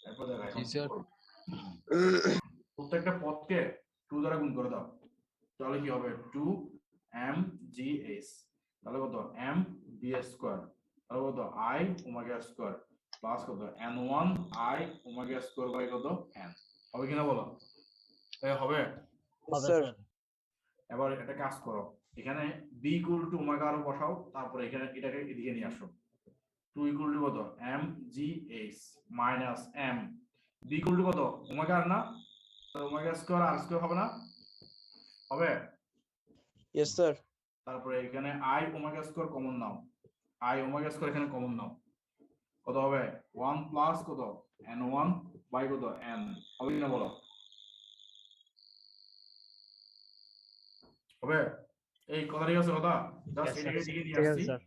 এরপর দেখো এখন কি করব, প্রত্যেকটা পদকে 2 দ্বারা গুণ করে দাও, তাহলে কি হবে 2mgs, তাহলে কত m b স্কয়ার, তাহলে কত i ওমেগা স্কয়ার প্লাস কত n1 i omega square by কত n, হবে কিনা বলো? তাই হবে। yes sir এবার একটা কাজ করো, এখানে b ইকুয়াল টু ওমেগা আরো বসাও, তারপরে এখানে এটাকে এদিকে নিয়ে আসো, 2 ইকুয়াল টু কত mgh minus m, b equal to কত ওমেগা আর না, ওমেগা স্কয়ার আর স্কয়ার হবে না, হবে। yes sir তারপরে এখানে i omega square common now, i omega square এখানে কমন নাও, কত হবে 1 প্লাস কত n1 বাই কত n, হবে কিনা বলো? হবে। এই কথা ঠিক আছে কথা, জাস্ট Yes, এদিকে sir. এদিকে নিয়ে ঠিক আছে আসছি, স্যার।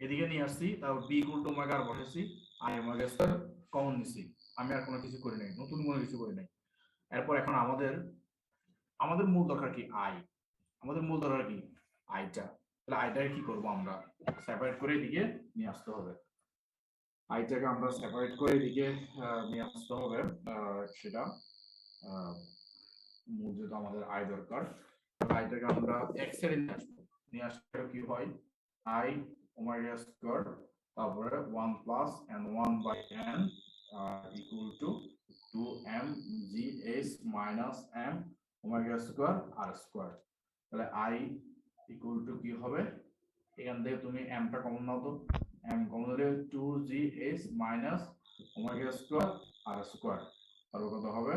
এদিকে নিয়ে আসছি, তারপর b ইকুয়াল টু ওমেগা আর বসাইছি, i ওমেগা স্কয়ার কমন নিছি, আমি আর কোনো কিছু করি নাই, নতুন কোনো কিছু করি নাই। এরপর এখন আমাদের মূল দরকার কি i, আমাদের মূল দরকার কি আইটা, তাহলে আইটাকে কি করব আমরা সেপারেট করে এদিকে নিয়ে আসতে হবে, আইটাকে আমরা সেপারেট করে এদিকে নিয়ে আসতে হবে, সেটা মূল যেটা আমাদের আই দরকার, আইটাকে আমরা x এর নিয়ে আসলে কি হয় i ওমেগা স্কয়ার তারপরে 1 plus n1 by n equal to 2mgh minus m omega square R square. তাহলে i ইকুয়াল টু কি হবে, এখান থেকে তুমি m টা কমন নাও তো, m কমন হলে 2gh minus omega square R square, তারপর কত হবে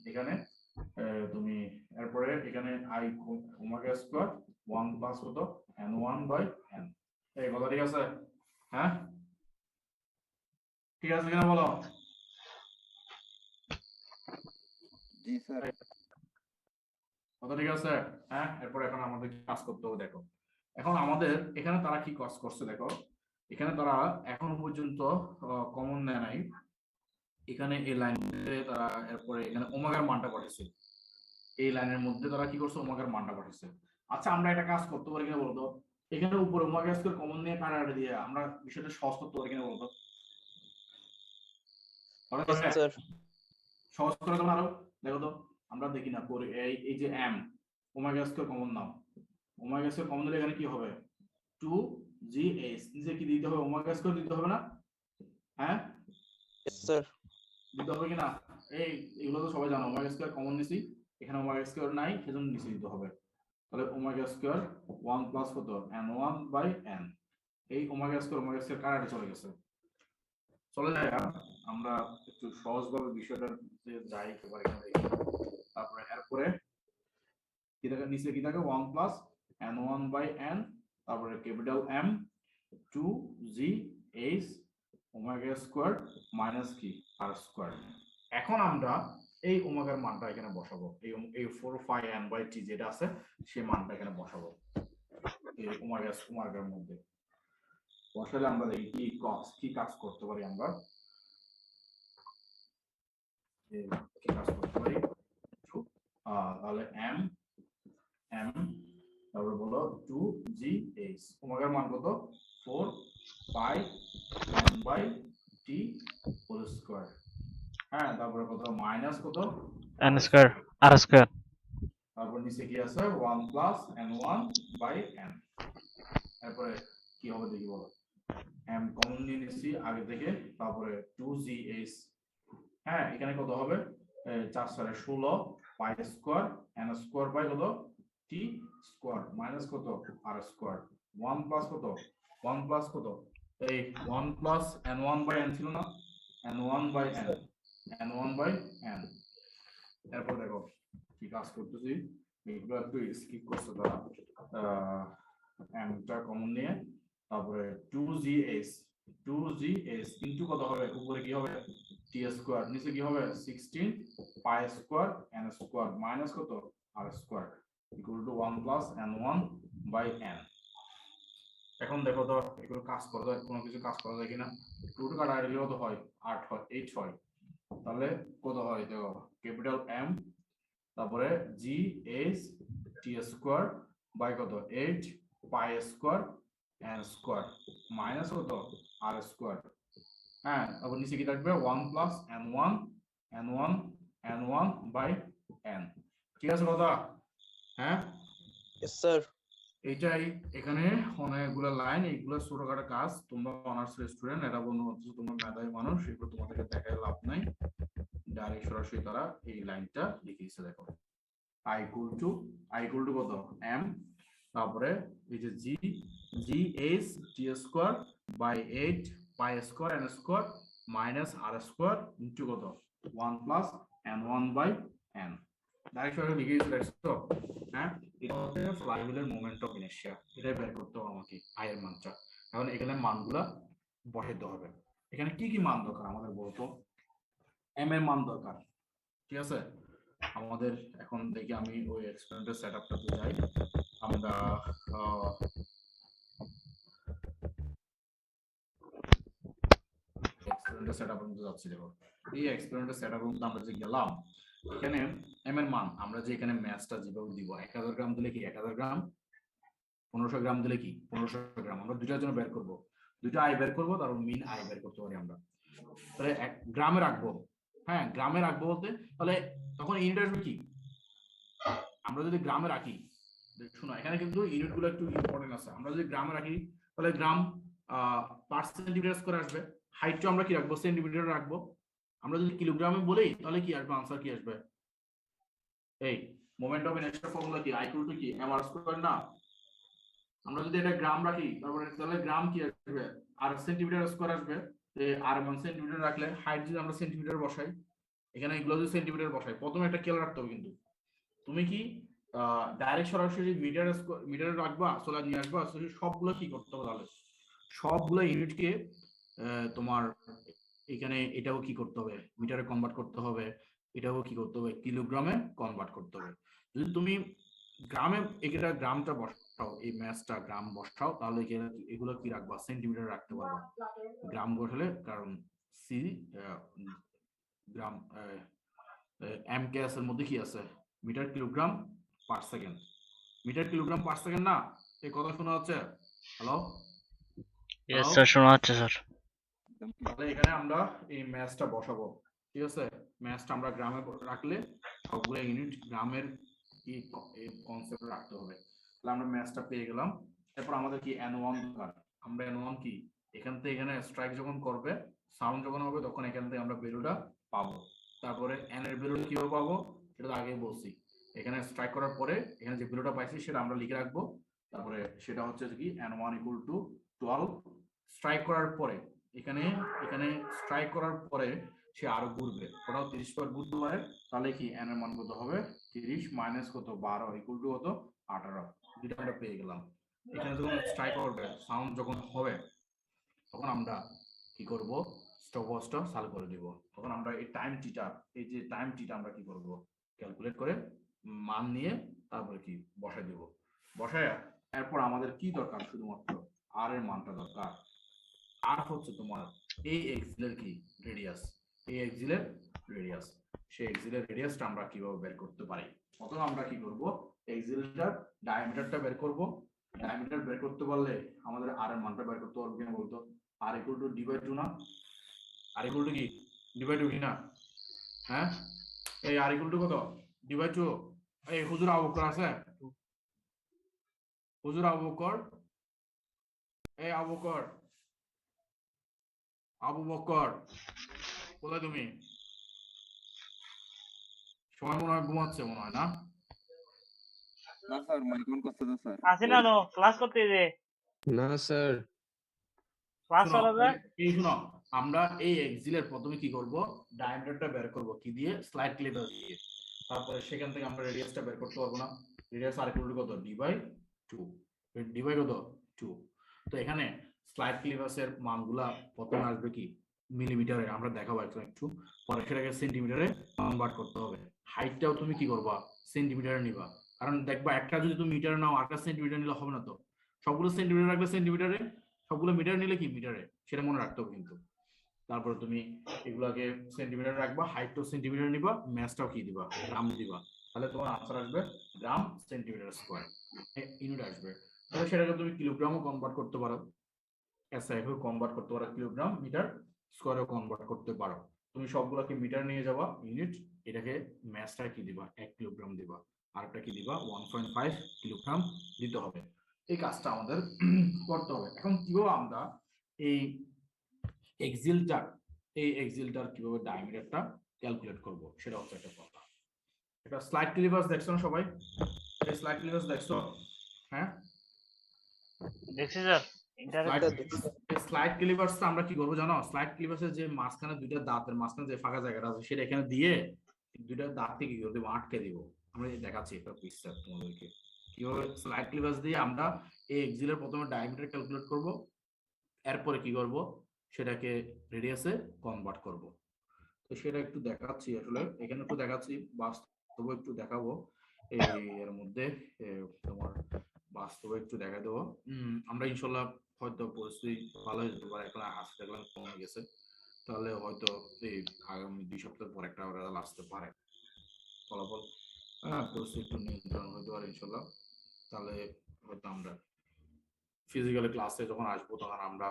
এখানে তুমি এরপরে এখানে i ওমেগা স্কয়ার 1 প্লাস কত n1 বাই n। এই কথা ঠিক আছে? হ্যাঁ ঠিক আছে কিনা বলো? জি স্যার। কথা ঠিক আছে? হ্যাঁ, এরপর এখন আমাদের কাজ করতে হবে। দেখো এখন আমাদের এখানে তারা কি কাজ করছে, দেখো এখানে তারা এখনো পর্যন্ত কমন নেয় নাই, এখানে এই লাইনে তারা এরপরে এখানে ওমেগার মানটা পাঠাইছে, এই লাইনের মধ্যে তারা কি করছে ওমেগার মানটা পাঠাইছে। আচ্ছা আমরা একটা কাজ করতে পারি কিনা বলতো, এখানে উপরে ওমেগা স্কয়ার কমন নিয়ে কাটাকাটি দিয়ে আমরা বিষয়টা সহজ করতে পারি কিনা বলতো? Yes, sir. সহজ করে দেবো আরো, দেখো তো আমরা দেখি না পরে এই যে m ওমেগা স্কয়ার কমন নাও, ওমেগা স্কয়ার কমন দিলে এখানে কি হবে 2gh, নিচে কি দিতে হবে ওমেগা স্কয়ার দিতে হবে না? হ্যাঁ Yes, sir. দিতে হবে কিনা? এগুলো তো সবাই জানো, ওমেগা স্কয়ার কমন নিছি, এখানে ওমেগা স্কয়ার নাই সেজন্য নিচে দিতে হবে। তাহলে ওমেগা স্কয়ার 1 প্লাস কত n1 বাই n, এই ওমেগা স্কয়ার কাটাকাটি চলে গেছে, চলে যায়। আমরা একটু সহজভাবে বিষয়টা যাই একেবারে এখানে দেখি। তারপরে এরপরে কি থাকে নিচে কি থাকে 1 প্লাস n1 বাই n, তারপরে capital M 2gh omega square minus কি r স্কয়ার। এখন আমরা এই ওমেগার মানটা এখানে বসাবো, এই 4 π n t যেটা আছে সেই মানটা এখানে বসাবো এই ওমেগার মধ্যে বসালে আমরা দেখি কি কাজ করতে পারি, আমরা কি কাজ করতে পারি। তাহলে m তারপরে বলো 2gh, ওমেগার মান কত 4 π n by t whole square. হ্যাঁ, তারপরে কত মাইনাস কত n স্কয়ার r স্কয়ার, তারপর নিচে কি আছে 1 প্লাস n1 বাই n। এরপরে কি হবে দেখি বলো, m কমন নিয়ে নিচ্ছি আগে থেকে, তারপরে 2gh, হ্যাঁ এখানে কত হবে 4 4 16 pi square n square by কত t স্কয়ার মাইনাস কত r স্কয়ার 1 প্লাস কত 1 প্লাস কত এই 1 প্লাস n1 বাই n ছিল না, n1 by n1 by n। এরপর দেখো কি কাজ করতেছি, এগুলো একটু স্কিপ করতে তারা m টা কমন নিয়ে, তারপরে 2gh ইনটু কত হবে উপরে কি হবে t স্কয়ার, নিচে কি হবে 16 pi square n square minus কত r square equal to 1 plus n1 by n। এখন দেখো তো এগুলো কাজ করা যায়, কোনো কিছু কাজ করা যায় কিনা, 2 টা কাটা দিলে কত হয় 8 হয় 8 হয়, তাহলে কত হয় দেখো ক্যাপিটাল M তারপরে gh t স্কয়ার বাই কত 8 pi square n square minus কত r স্কয়ার। হ্যাঁ, তারপর নিচে কি থাকবে 1 প্লাস n1 বাই n। ঠিক আছে কথা? হ্যাঁ Yes, sir. এইটাই, এখানে অনেকগুলো লাইন, এইগুলো ছোটখাটো কাজ, তোমরা অনার্স স্টুডেন্ট, এরা বলবো তোমরা মেধাবী মানুষ, এগুলো তোমাদেরকে দেখায় লাভ নাই, ডাইরেক্ট সরাসরি তারা এই লাইনটা লিখেছে। দেখো i ইকুয়াল টু কত m, তারপরে এই যে gh t square by 8 pi square n square minus r square into কত 1 plus n1 by n, direct সরাসরি লিখে দিয়েছো। হ্যাঁ, এটা হচ্ছে ফ্লাইহুইলের মোমেন্ট অফ ইনার্শিয়া, এটাই বের করতে হবে আমাকে i এর মানটা। এখন এখানে মানগুলা বসাইতে হবে, এখানে কি কি মান দরকার আমাদের বলতো, m এর মান দরকার, ঠিক আছে আমাদের। এখন দেখি আমি ওই এক্সপেরিমেন্টের সেটআপটাতে যাই, আমরা এক্সপেরিমেন্টের সেটআপের মধ্যে যাচ্ছি। দেখো এই এক্সপেরিমেন্টের সেটআপের মধ্যে আমরা যে গেলাম, এখানে m এর মান আমরা যে এখানে ম্যাচটা যেভাবে দিব 1000 গ্রাম দিলে কি 1000 গ্রাম, 1500 গ্রাম দিলে কি 1500 গ্রাম, আমরা দুইটার জন্য বের করব, দুইটা আই বের করব, তারপর মিন আই বের করতে পারি আমরা। তাহলে গ্রামে রাখবো, হ্যাঁ গ্রামে রাখবো বলতে তাহলে তখন ইউনিট আসবে কি, আমরা যদি গ্রামে রাখি, শোনো এখানে কিন্তু ইউনিটগুলো একটু ইম্পর্টেন্ট আছে, আমরা যদি গ্রামে রাখি তাহলে গ্রাম পার সেন্টিমিটার স্কয়ার আসবে, হাইটটা আমরা কি রাখবো সেন্টিমিটার রাখবো, আমরা যদি কিলোগ্রামে বলি তাহলে কি আসবে আনসার কি আসবে এই মোমেন্ট অফ ইনার্শিয়ার ফর্মুলা কি i = কি mr² না? আমরা যদি এটা গ্রাম রাখি তাহলে গ্রাম কি আসবে আর সেন্টিমিটার স্কয়ার আসবে। আর 1 সেন্টিমিটার রাখলে হাইট যদি আমরা সেন্টিমিটার বসাই, এখানে এগুলো যদি সেন্টিমিটার বসাই, প্রথমে একটা খেয়াল রাখতে হবে কিন্তু তুমি কি ডাইরেক্ট সরাসরি মিটারে রাখবা, চলে নিয়ে আসবা, সবগুলো কি করতে হবে তাহলে সবগুলো ইউনিটকে তোমার এখানে এটাও কি করতে হবে, মিটারে কনভার্ট করতে হবে, এটাও কি করতে হবে, কিলোগ্রামে কনভার্ট করতে হবে। যদি তুমি গ্রামে এটা গ্রামটা বসাও, এই ম্যাথটা গ্রাম বসাও, তাহলে এগুলো কি রাখবা, সেন্টিমিটার রাখতে পারবা গ্রাম বসালে, কারণ সি গ্রাম এমকেএস এর মধ্যে কি আছে, metre kilogram per second. Metre kilogram per second না? এই কথা শোনা হচ্ছে? হ্যালো यस স্যার, শোনা যাচ্ছে স্যার। তাহলে এখানে আমরা এই ম্যাথটা বসাবো, ঠিক আছে? ম্যাথটা আমরা গ্রামে রাখলে সবগুলো ইউনিট গ্রামের কি কনসেপ্ট রাখতে হবে। তাহলে আমরা ম্যাথটা পেয়ে গেলাম। এরপর আমাদের কি n1 দরকার। আমরা n1 কি এখান থেকে এখানে স্ট্রাইক যখন করবে, সাউন্ড যখন হবে, তখন এখান থেকে আমরা ভ্যালুটা পাবো। তারপরে n এর ভ্যালুটা কিভাবে পাবো সেটা তো আগেই বলছি। এখানে স্ট্রাইক করার পরে এখানে যে ভ্যালুটা পাইছি সেটা আমরা লিখে রাখবো। তারপরে সেটা হচ্ছে কি n1 = 12। স্ট্রাইক করার পরে এখানে স্ট্রাইক করার পরে সে আরো ঘুরবে, ওটাও 30 বার ঘুরতে পারে। তাহলে কি n এর মান কত হবে, 30 মাইনাস কত 12 = কত 18। দুটো আমরা পেয়ে গেলাম। এখানে যখন স্ট্রাইক করবে, সাউন্ড যখন হবে, তখন আমরা কি করব, স্টপওয়াচটা চালু করে দিব। তখন আমরা এই টাইম টিটা আমরা কি করব, ক্যালকুলেট করে মান নিয়ে তারপরে কি বসাই দিব। বসায় এরপর আমাদের কি দরকার, শুধুমাত্র আর এর মানটা দরকার। আর হচ্ছে তোমার এই এক্সিলের কি রেডিয়াস, এই এক্সিলের রেডিয়াস, সেই এক্সিলের রেডিয়াসটা আমরা কিভাবে বের করতে পারি। প্রথমে আমরা কি করব, এক্সিলটার ডায়ামিটারটা বের করব। ডায়ামিটার বের করতে পারলে আমাদের আর এর মানটা বের করতে পারবো কিনা বলতো। আর = d/2 না? আর = কি d/2 কি না? হ্যাঁ, এই আর = কত, d/2। এই হুজুর আবু বকর আছে? হুজুর আবু বকর, এই আবু বকর কোথায় তুমি? সময় মনে হয় ঘুমাচ্ছে মনে হয় না? না স্যার, মাইক অন করতে দাও স্যার। আসি না নো ক্লাস করতে যে না স্যার, ক্লাস শোনো, চলা যায়। এই শোনো, আমরা এই এক্সিলের প্রথমে কি করব, ডায়ামিটারটা বের করব কি দিয়ে, স্লাইড ক্লিপার দিয়ে। তারপরে সেখান থেকে আমরা রেডিয়াসটা বের করতে পারবো না। রেডিয়াস আর = কত, d/2। কত 2। তো এখানে স্লাইড ক্লিপাসের মানগুলা প্রথমে আসবে কি মিলিমিটারে, আমরা দেখাবো একটু পরে, সেটাকে সেন্টিমিটারে কনভার্ট করতে হবে। হাইটটাও তুমি কি করবা, সেন্টিমিটারে নিবা, কারণ দেখবা একটা যদি তুমি মিটারে নাও আরেকটা সেন্টিমিটার নিলে হবে না। তো সবগুলো সেন্টিমিটার রাখলে সেন্টিমিটারে, সবগুলো মিটার নিলে কি মিটারে, সেটা মনে রাখতে হবে কিন্তু। তারপর তুমি এগুলাকে সেন্টিমিটার রাখবা, হাইট সেন্টিমিটার নিবা, ম্যাসটাও কি দিবা, গ্রাম দিবা। তাহলে তোমার আনসার আসবে গ্রাম সেন্টিমিটার স্কয়ার ইউনিট আসবে। তাহলে সেটাকে তুমি কিলোগ্রামও কনভার্ট করতে পারো, এসআইও কনভার্ট করতে পারো, কিলোগ্রাম মিটার স্কয়ারেও কনভার্ট করতে পারো। তুমি সবগুলোকে মিটার নিয়ে যাবা ইউনিট, এটাকে ম্যাসটা কি দিবা 1 কিলোগ্রাম দিবা, আরেকটা কি দিবা 1.5 কিলোগ্রাম দিতে হবে। এই কাজটা আমাদের করতে হবে। এখন কিভাবে আমরা এই এক্সিলটার কিভাবে ডায়ামিটারটা ক্যালকুলেট করব সেটা হচ্ছে একটা কথা। এটা স্লাইড ক্লিপার্স দেখছো না সবাই? এই স্লাইড ক্লিপার্স দেখছো? হ্যাঁ দেখছি স্যার স্লাইড ক্লিপার্স আমরা কি করবো জানো, স্লাইড ক্লিপার্সের যে মাঝখানে দুইটা দাঁতের মাঝখানে যে ফাঁকা জায়গাটা আছে সেটা এখানে দিয়ে দুইটা দাঁতকে কি করে দেবো, আটকে দিব। আমরা দেখাচ্ছি একটা পিকচার তোমাদেরকে কিভাবে স্লাইড ক্লিপার্স দিয়ে আমরা এই এক্সিলের প্রথমে ডায়ামিটার ক্যালকুলেট করব, এরপরে কি করব, সেটাকে রেডিয়াসে কনভার্ট করব। তো সেটা একটু দেখাচ্ছি, আসলে এখানে একটু দেখাচ্ছি, বাস্তবে একটু দেখাবো। এর মধ্যে তোমার বাস্তবে একটু দেখা দেবো। আমরা ইনশাল্লাহ হয়তো পরিস্থিতি ভালো হয়ে যেতে পারে, এখন আসতে দেখলাম কমে গেছে, তাহলে হয়তো এই আগামী 2 সপ্তাহ পর একটা রেজাল্ট আসতে পারে, ফলাফল পরিস্থিতি একটু নিয়ন্ত্রণ হতে পারে ইনশাল্লাহ। তাহলে হয়তো আমরা ফিজিক্যাল ক্লাসে যখন আসবো তখন আমরা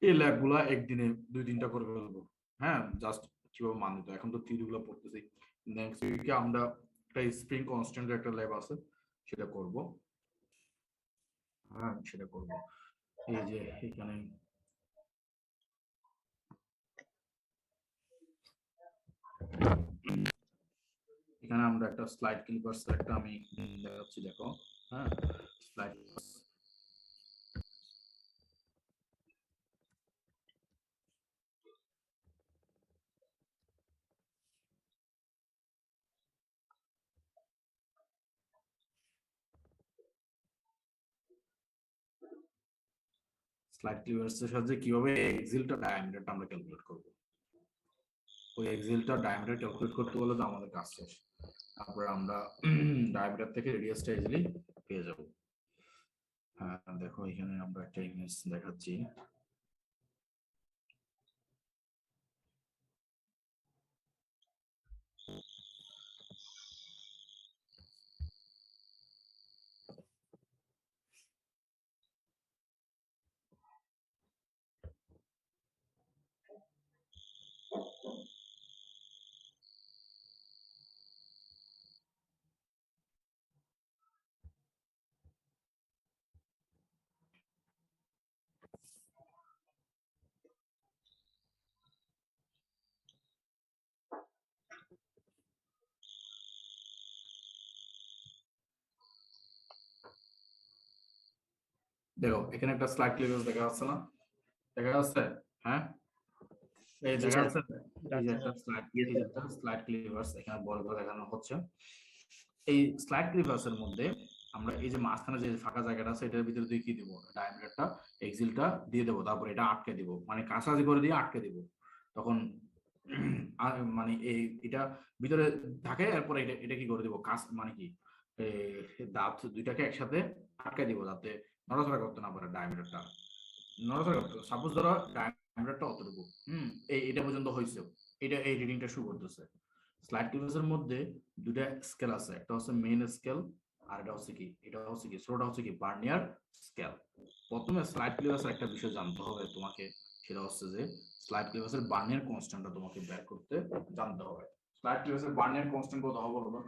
এই ল্যাব গুলা একদিনে 2-3টা করে ফেলবো। হ্যাঁ, জাস্ট কিভাবে মানিত, এখন তো থিওরি গুলো পড়তেছি। নেক্সট উইকে আমরা একটা স্প্রিং কনস্ট্যান্ট একটা ল্যাব আছে সেটা করব। হ্যাঁ, সেটা করব। এই যে এখানে এখানে আমরা একটা স্লাইড ক্লিপার্স একটা আমি দেখাচ্ছি, দেখো। হ্যাঁ, স্লাইড স্লাইড ক্লিপার্সের সাহায্যে কিভাবে এক্সিলটা ডায়ামিটারটা আমরা ক্যালকুলেট করব। ওই এক্সিলটা ডায়ামিটার ক্যালকুলেট করতে বলে তো আমাদের কাজ শেষ। তারপরে আমরা ডায়ামিটার থেকে রেডিয়াসটা ইজিলি পেয়ে যাব। হ্যাঁ, দেখো এখানে আমরা একটা ইমেজ দেখাচ্ছি। দেখো এখানে একটা স্লাইড ক্লিপার্স দেখা যাচ্ছে না? দেখা যাচ্ছে? হ্যাঁ, এই দেখা যাচ্ছে, এই যে একটা স্লাইড ক্লিপার্স এখানে বড় করে দেখানো হচ্ছে। এই স্লাইড ক্লিপার্স এর মধ্যে আমরা এই যে মাঝখানে যে ফাঁকা জায়গাটা আছে এটার ভিতরে দিয়ে কি দিব, ডায়ামিটারটা এক্সিলটা দিয়ে দেবো, তারপর এটা আটকে দিব, মানে কাছাকাছি করে দিয়ে আটকে দিব। তখন মানে এটা ভিতরে থাকে, এরপর এটা এটা কি করে দিব, কাজ মানে কি দাঁত দুইটাকে একসাথে আটকে দিব যাতে নড়াচড়া করতে না পারে ডায়ামিটারটা। নড়াচড়া করতে, সাপোজ ধরো ডায়ামিটারটা অতটুকু, এটা পর্যন্ত হয়েছে, এটা এই রিডিংটা শুরু করতেছে। স্লাইড ক্লিপার্সের মধ্যে দুটা স্কেল আছে, একটা হচ্ছে মেইন স্কেল আর এটা হচ্ছে কি, এটা হচ্ছে কি ছোটটা হচ্ছে কি বার্নিয়ার স্কেল। প্রথমে স্লাইড ক্লিপার্সের একটা বিষয় জানতে হবে তোমাকে, সেটা হচ্ছে যে স্লাইড ক্লিপার্সের বার্নিয়ার কনস্ট্যান্টটা তোমাকে বের করতে জানতে হবে। স্লাইড ক্লিপার্সের বার্নিয়ার কনস্ট্যান্ট কত হবে বলো?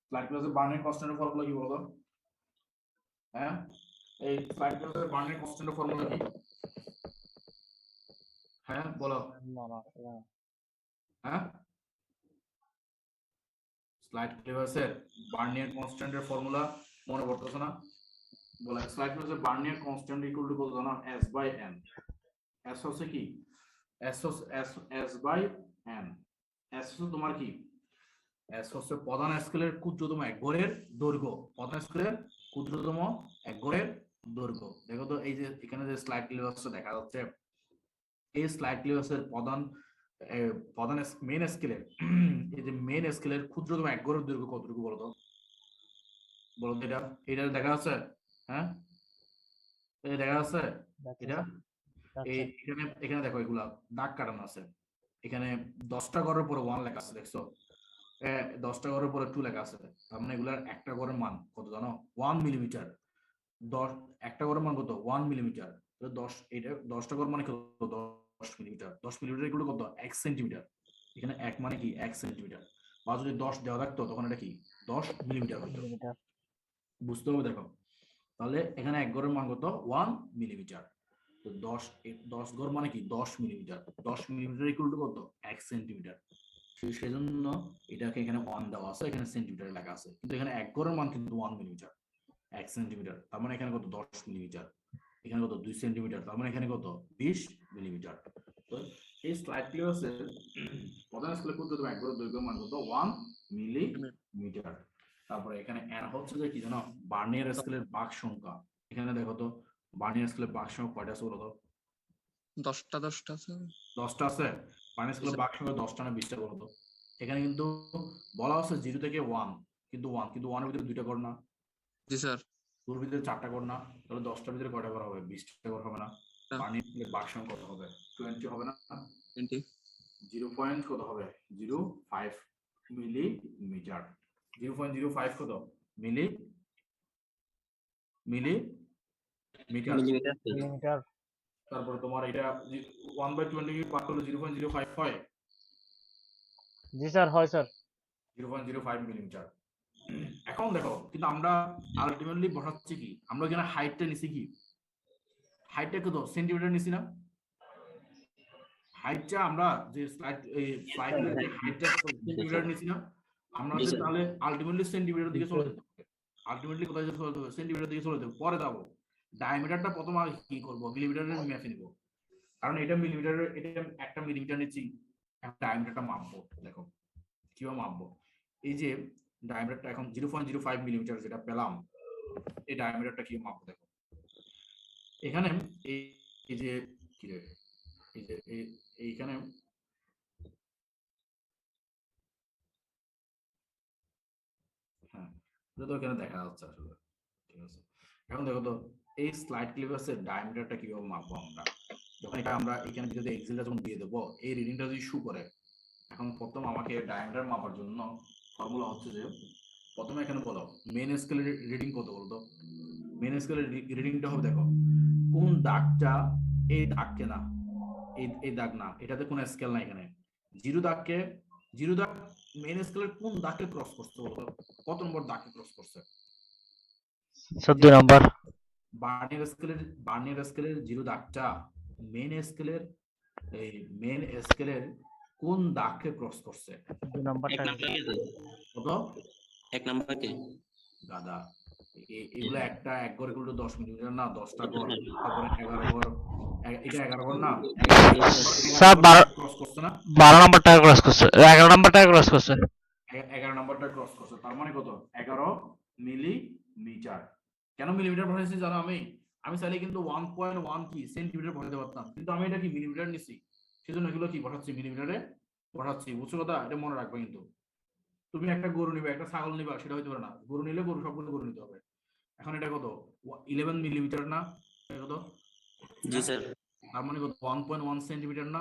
স্লাইড ক্লিপার্সের বার্নিয়ার কনস্ট্যান্টের ফর্মুলা কি বলো? হ্যাঁ, এই স্লাইড ক্লিপার্সের বার্নিয়ার কনস্ট্যান্টের ফর্মুলা কি? হ্যাঁ বলো। হ্যাঁ, স্লাইড ক্লিপার্সের বার্নিয়ার কনস্ট্যান্টের ফর্মুলা মনে পড়তেছে না? বলে স্লাইড ক্লিপার্সের বার্নিয়ার কনস্ট্যান্ট ইকুয়াল টু কত জানো? s by n। s হচ্ছে কি, s বাই n। s হচ্ছে তোমার কি, s হচ্ছে প্রধান স্কেলের ক্ষুদ্রতম এক ঘরের দৈর্ঘ্য, প্রধান স্কেলের ক্ষুদ্রতম এক ঘরের দৈর্ঘ্য। দেখো তো এই যে এখানে যে স্লাইড ক্লিপার্সটা দেখা যাচ্ছে, এই স্লাইড ক্লিপার্সের প্রধান মেইন স্কেলের এই যে মেইন স্কেলের ক্ষুদ্রতম এক ঘরের দৈর্ঘ্য কতটুকু বলো তো? বলো তো, এটা দেখা যাচ্ছে? হ্যাঁ, এই দেখা যাচ্ছে এটা। এখানে এখানে দেখো এগুলা দাগ কাটানো আছে। এখানে 10টা ঘরের উপরে 1 লেখা আছে, দেখছো? 10টা ঘরের উপরে 2 লেখা আছে। তার মানে এগুলার একটা ঘরের মান কত জানো? 1 মিলিমিটার। একটা ঘরের মান কত? 1 মিলিমিটার। 10টা ঘর মানে কত? 10 মিলিমিটার। 10 মিলিমিটার এগুলো কত? 1 সেন্টিমিটার। এখানে 1 মানে কি 1 সেন্টিমিটার, বা যদি 10 দেওয়া থাকতো তখন এটা কি 10 মিলিমিটার হতো। বুঝতে হবে, দেখো তাহলে এখানে এক ঘরের মান কত? 1 মিলিমিটার। তো 10 ঘর মানে কি 10 মিলিমিটার। 10 মিলিমিটার ইকুয়াল টু কত? 1 সেন্টিমিটার। সেজন্য এটাকে এখানে 1 দেওয়া আছে, এখানে সেন্টিমিটার লেখা আছে, কিন্তু এখানে এক ঘরের মান কিন্তু 1 মিলিমিটার, 1 সেন্টিমিটার। তার মানে এখানে কত? 10 মিলিমিটার। এখানে কত? 2 সেন্টিমিটার। তার মানে এখানে কত? 20 মিলিমিটার। তো এই স্লাইড ক্লিপার্সের প্রধান স্কেলের ক্ষুদ্রতম এক ঘরের দৈর্ঘ্য মান কত? 1 মিলিমিটার। তারপরে এখানে n হচ্ছে যে কি জানো? বার্নিয়ার স্কেলের ভাগ সংখ্যা। এখানে দেখো তো বার্নিয়ার স্কেলের ভাগ সংখ্যা কয়টা আছে বলো তো? 10টা আছে। 10টা আছে। বার্নিয়ার স্কেলের ভাগ সংখ্যা 10টা না 20টা বলো তো? এখানে কিন্তু বলা হচ্ছে 0 থেকে 1, কিন্তু 1 এর ভিতরে 2টা ঘর না? জি স্যার। 2 এর ভিতরে 4টা ঘর না? তাহলে 10টার ভিতরে কয়টা ঘর হবে? 20টা ঘর হবে না? বার্নিয়ার স্কেলের ভাগ সংখ্যা কত হবে? 20 হবে না? 20 0. কত হবে? 0.5 মিলিমিটার। 0.05 কত? মিলিমিটার। তারপরে তোমার এটা 1/20 ভাগ করলে 0.05 হয়? জি স্যার, হয় স্যার। 0.05 মিলিমিটার। এখন দেখো, কিন্তু আমরা আলটিমেটলি বসাচ্ছি কি, আমরা এখানে হাইটটা নিছি কি, হাইটটা কত? সেন্টিমিটার নিছি না? হাইটটা আমরা যে স্লাইড হাইটটা সেন্টিমিটার নিছি না? আমাদের তাহলে আলটিমেটলি সেন্টিমিটার দিকে চলে যেতে হবে। আলটিমেটলি কোথায় যেতে হবে? সেন্টিমিটার দিকে চলে যেতে হবে। পরে যাবো ডায়ামিটারটা প্রথম আগে কি করবো, মিলিমিটারের ম্যাপে নিব, কারণ এটা মিলিমিটারের, এটা একটা মিলিমিটার নিচ্ছি, ডায়ামিটারটা মাপবো। দেখো কিভাবে মাপবো, এই যে ডায়ামিটারটা এখন 0.05 মিলিমিটার যেটা পেলাম, এই ডায়ামিটারটা কি মাপবো দেখো। এখানে এই যে কি রে, এই যে এইখানে হ্যাঁ, এটা তো এখানে দেখা যাচ্ছে আসলে, ঠিক আছে। এখন দেখো তো এই স্লাইড ক্লিপার্সের ডায়ামিটারটা কিভাবে মাপবো আমরা, যখন এটা আমরা এখানে যদি এক্সেলটা যখন দিয়ে দেবো, এই রিডিংটা যদি শু করে, এখন প্রথম আমাকে ডায়ামিটার মাপার জন্য ফর্মুলা হচ্ছে যে, প্রথমে এখানে বলো মেন স্কেলের রিডিং কত বলতো। মেন স্কেলের রিডিংটা হবে দেখো কোন দাগটা, এই দাগকে না, এই দাগ না, এটাতে কোনো স্কেল নাই এখানে, জিরো দাগ মেন স্কেলের কোন দাগকে ক্রস করছে বলতো, কত নম্বর দাগকে ক্রস করছে? 14 নম্বর। বার্নিয়ার স্কেলের জিরো দাগটা মেন স্কেলের কোন দাগকে ক্রস করছে? 2 নম্বরটা। কত? 1 নাম্বার কে? গাদা, এগুলো একটা এক ঘর এগুলো 10 মিলিমিটার না, 10টা ঘর, তারপরে 11 ঘর, এটা 11 ঘর না, স্যার 12 ক্রস করছে না, 12 নম্বরটা ক্রস করছে, 11 নম্বরটা ক্রস করছে। 11 নম্বরটা ক্রস করছে, তার মানে কত? 11 মিলিমিটার। কেন মিলিমিটার বসাইছি জানো? আমি চাইলে কিন্তু 1.1 কি সেন্টিমিটার বসাতে পারতাম, কিন্তু আমি এটা কি মিলিমিটার নিছি, সেজন্য এগুলো কি বসাচ্ছি, মিলিমিটারে বসাচ্ছি। বুঝছো কথা? এটা মনে রাখবে। কিন্তু তুমি একটা গরু নিবে, একটা ছাগল নিবা, সেটা হইতে পারে না। গরু নিলে গরু, সবগুলো গরু নিতে হবে। এখন এটা কত? 11 মিলিমিটার না? এটা কত? জি স্যার। তার মানে কত? 1.1 সেন্টিমিটার না?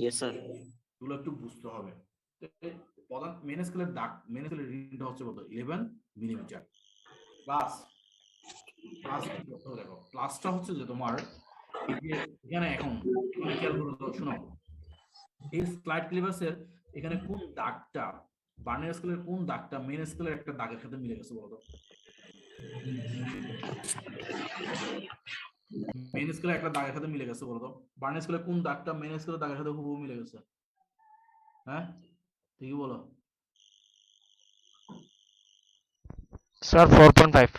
Yes sir. এগুলো একটু বুঝতে হবে। প্রধান মেন স্কেলের রিডিংটা হচ্ছে কত? 11 মিলিমিটার। প্লাস দেখো প্লাসটা হচ্ছে যে তোমার এই যে এখানে এখন খেয়াল করে শোনো, এই স্লাইড ক্লিপার্সের এখানে কোন দাগটা, বার্নিয়ার স্কেলের কোন দাগটা মেন স্কেলের একটা দাগের সাথে মিলে গেছে বলতো? মেন স্কেলের একটা দাগের সাথে মিলে গেছে বলতো? বার্নিয়ার স্কেলের কোন দাগটা মেন স্কেলের দাগের সাথে হুবহু মিলে গেছে? হ্যাঁ, ঠিকই বলো। স্যার 4.5।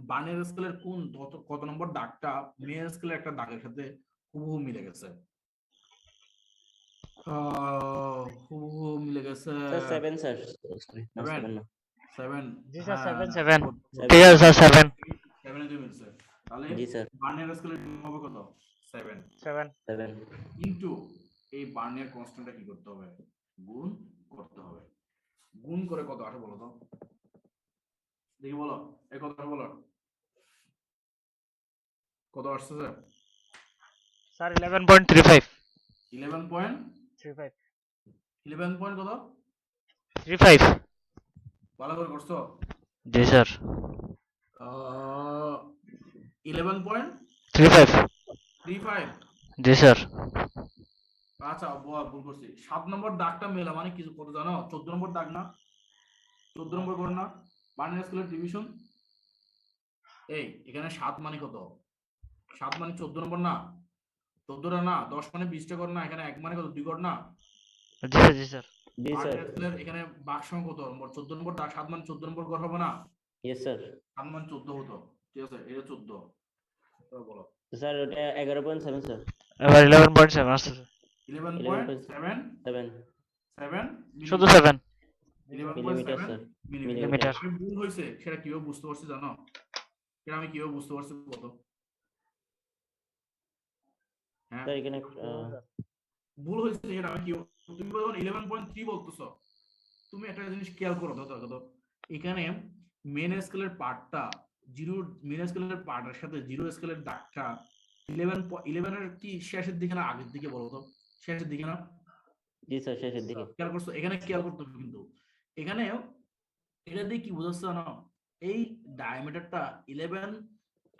বার্নিয়ার স্কেলের কোন কত নম্বর দাগটা মেন স্কেলের একটা দাগের সাথে হুবহু মিলে গেছে? হুবহু মিলে গেছে। Sir 7 sir. 7। জি স্যার 7 7 ঠিক আছে স্যার 7। 7 এ মিলছে। তাহলে জি স্যার। বার্নিয়ার স্কেলের হবে কত? 7। 7 কিন্তু এই বার্নিয়ার কনস্ট্যান্টটা কি করতে হবে? গুণ করতে হবে। গুণ করে কত আসে বলো তো? দেখি বলো, এই কথাটা বলো, কত আসছে স্যার? স্যার 11.35। 11 পয়েন্ট 35 11 পয়েন্ট কত? 35। ভালো করে করছো? জি স্যার। 11.35। জি স্যার। আচ্ছা ভুল করছি। 7 নম্বর দাগটা মেলা মানে কিছু কত জানো? 14 নম্বর দাগ না? 14 নম্বর করে না বার্নিয়ার স্কেলের ডিভিশন? এই এখানে 7 মানে কত? 7 মানে 14 নম্বর না? 14টা না, 10 মানে 20টা কর না, এখানে 1 মানে কত? 2 কর না? জি স্যার। জি স্যার। জি স্যার। বার্নিয়ার স্কেলের এখানে বাঘ সংখ্যা কত নম্বর? 14 নম্বর দাগ, 7 মানে 14 নম্বর কর হবে না? Yes sir. 7 মানে 14 হতো, ঠিক আছে, এটা 14। বলো স্যার ওটা 11.7 স্যার। এবার 11.7 আসছে স্যার। 11.7 শুধু 7 মিলিমিটার স্যার। মিলিমিটার। আমি ভুল হয়েছে সেটা কিভাবে বুঝতে পারছি জানো? সেটা আমি কিভাবে বুঝতে পারছি বলো? হ্যাঁ, স্যার এখানে ভুল হয়েছে সেটা আমি কি, তুমি যখন 11.3 বলতেছো, তুমি একটা জিনিস খেয়াল করো তো, এখানে মেন স্কেলের পার্টটা জিরো, মেন স্কেলের পার্টের সাথে জিরো স্কেলের দাগটা 11 এর কি শেষের দিকে না আগের দিকে বলো তো? শেষের দিকে না? জি স্যার শেষের দিকে। খেয়াল করছো? এখানে খেয়াল করতে হবে কিন্তু এখানে এটা দিয়ে কি বোঝাচ্ছে জানো? এই ডায়ামিটারটা 11,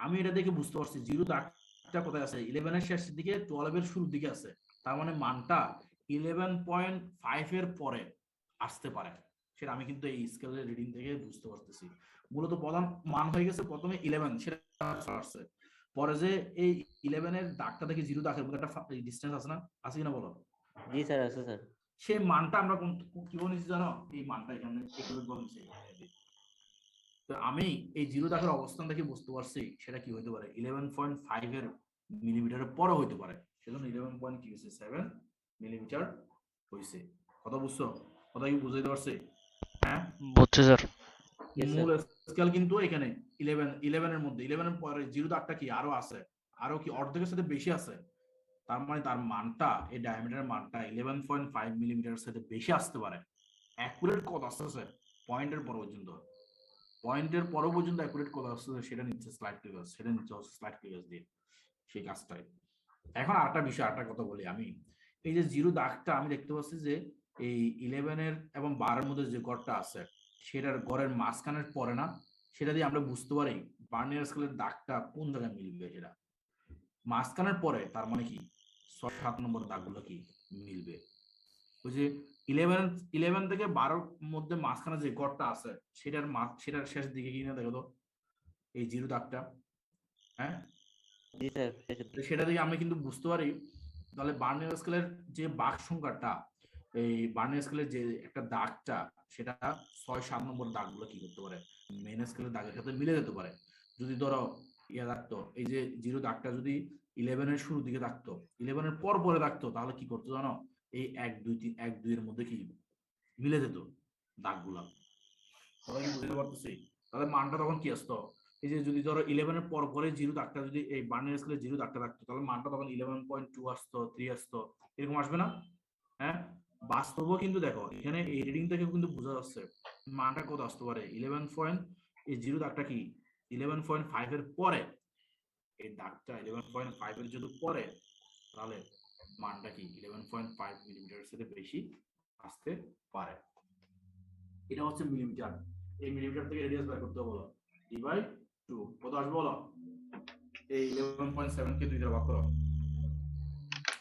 আমি এটা দেখে বুঝতে পারছি জিরো দাগটা কোথায় আছে, 11 এর শেষের দিকে, 12 এর শুরুর দিকে আছে। তার মানে মানটা 11.5 এর পরে আসতে পারে, সেটা আমি কিন্তু এই স্কেলের রিডিং থেকে বুঝতে পারতেছি। মূলত প্রধান মান হয়ে গেছে প্রথমে 11, সেটা আসছে পরে যে এই 11 এর দাগটা থেকে জিরো দাগের মধ্যে একটা ডিসটেন্স আছে না? আছে কিনা বলো? জি স্যার আছে স্যার। সেই মানটা আমরা কি বলেছি জানো, এই মানটা এখানে একুরেট বলছি। তো আমি এই জিরো দাগের অবস্থান দেখে বুঝতে পারছি সেটা কি হতে পারে 11.5 এর মিলিমিটারের পরে হতে পারে, সেজন্য 11.7 মিলিমিটার হয়েছে। কথা বুঝছো? কথা কি বুঝাইতে পারছি? হ্যাঁ, বুঝছি স্যার। Yes, sir. মূল স্কেল কিন্তু এখানে 11 এর মধ্যে 11 এর পরে জিরো দাগটা কি আরো আছে, আরো কি অর্ধেকের সাথে বেশি আছে, তার মানে তার মানটা এই ডায়ামিটারের মানটা 11.5 মিলিমিটারের সাথে বেশি আসতে পারে। অ্যাকুরেট কত আসতেছে পয়েন্টের পর পর্যন্ত, পয়েন্টের পর পর্যন্ত অ্যাকুরেট কত আসতেছে সেটা নিচ্ছে স্লাইড ফিগার, সেটা নিচ্ছে স্লাইড ফিগার দিয়ে সেই কাজটাই। এখন আরেকটা বিষয়, আরেকটা কথা বলি আমি, এই যে জিরো দাগটা আমি দেখতে পাচ্ছি যে এই 11 এর এবং 12 এর মধ্যে যে গড়টা আছে সেটার গড়ের মাঝখানের পরে না, সেটা দিয়ে আমরা বুঝতে পারি বার্নিয়ার স্কেলের দাগটা কোন জায়গায় মিলবে, সেটা মাঝখানের পরে, তার মানে কি 6-7 নম্বর দাগগুলো কি মিলবে। ওই যে 11 থেকে 12 মধ্যে মাঝখানে যে গড়টা আছে সেটার শেষ দিকে কি না দেখো তো এই জিরো দাগটা, হ্যাঁ জি স্যার, শেষের দিকে। সেটা থেকে আমি কিন্তু বুঝতে পারি তাহলে বার্নিয়ার স্কেলের যে বাঘ সংখ্যাটা, এই বার্নিয়ার স্কেলের যে একটা দাগটা সেটা 6-7 নম্বর দাগগুলো কি করতে পারে মেন স্কেলের দাগের সাথে মিলে যেতে পারে। যদি ধরো ইয়ে থাকতো, এই যে জিরো দাগটা যদি 11 এর শুরুর দিকে থাকতো, 11 এর পর পরে থাকতো, তাহলে কি করতো জানো, এই 1-2-3 1-2 এর মধ্যে কি মিলে যেত দাগগুলা। সবাই কি বুঝতে পারতেছি? তাহলে মানটা তখন কি আসতো, এই যে যদি ধরো 11 এর পর পরে জিরো দাগটা যদি এই বার্নিয়ার স্কেলে জিরো দাগটা থাকতো, তাহলে মানটা তখন 11.2 আসতো, 3 আসতো, এরকম আসবে না? হ্যাঁ, বাস্তবও কিন্তু দেখো এখানে এই রিডিং থেকে কিন্তু বোঝা যাচ্ছে মানটা কত আসতে পারে 11 পয়েন্ট, এই জিরো দাগটা কি 11.5 এর পরে, এই দাগটা 11.5 এর যদি পরে, তাহলে মানটা কি 11.5 মিলিমিটারের সাথে বেশি আসতে পারে। এটা হচ্ছে মিলিমিটার। এই মিলিমিটার থেকে রেডিয়াস বের করতে বলো d/2 কত আসবে বলো, এই 11.7 কে 2 দ্বারা ভাগ করো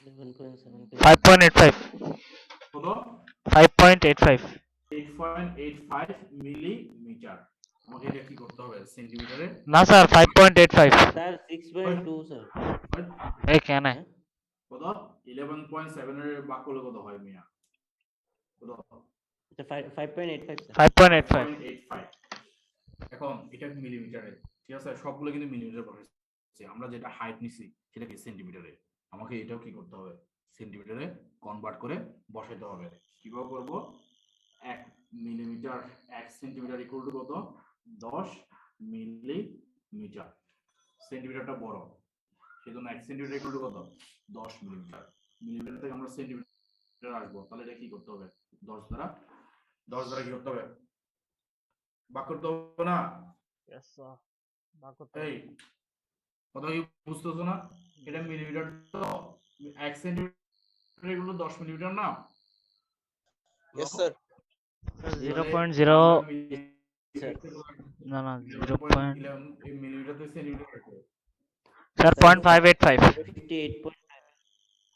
11.7 কে 5.85 কত 5.85 8.85 মিলিমিটার। আমাকে এটা কি করতে হবে সেন্টিমিটারে, না স্যার 5.85 স্যার 6.2 স্যার। এই কেন হ্যাঁ? কত 11.7 এর ভাগ করলে কত হয় মিয়া, কত আচ্ছা 5.85 স্যার। 5.85 5.85। এখন এটা মিলিমিটারে, ঠিক আছে, সবগুলো কিন্তু মিলিমিটার বসাইছি, আমরা যেটা হাইট নিছি সেটা কি সেন্টিমিটারে, আমাকে এটাও কি করতে হবে সেন্টিমিটারে কনভার্ট করে বসাইতে হবে। কিভাবে করব, 1 মিলিমিটার 1 সেন্টিমিটার ইকুয়াল টু কত 10 মিলিমিটার, সেন্টিমিটারটা বড় সেজন্য 1 সেন্টিমিটার ইকুয়াল টু কত 10 মিলিমিটার, মিলিমিটার থেকে আমরা সেন্টিমিটার আসবো, তাহলে এটা কি করতে হবে 10 দ্বারা কি করতে হবে ভাগ করতে হবে না, Yes, sir. ভাগ করতে এই হবে। কথা কি বুঝতেছো না, এটা মিলিমিটার তো 1 সেন্টিমিটার এগুলো 10 মিলিমিটার না, Yes, sir. 0.0 না না 0. মিলিমিটার থেকে সেন্টিমিটার রাখো, স্যার 0.585 58.5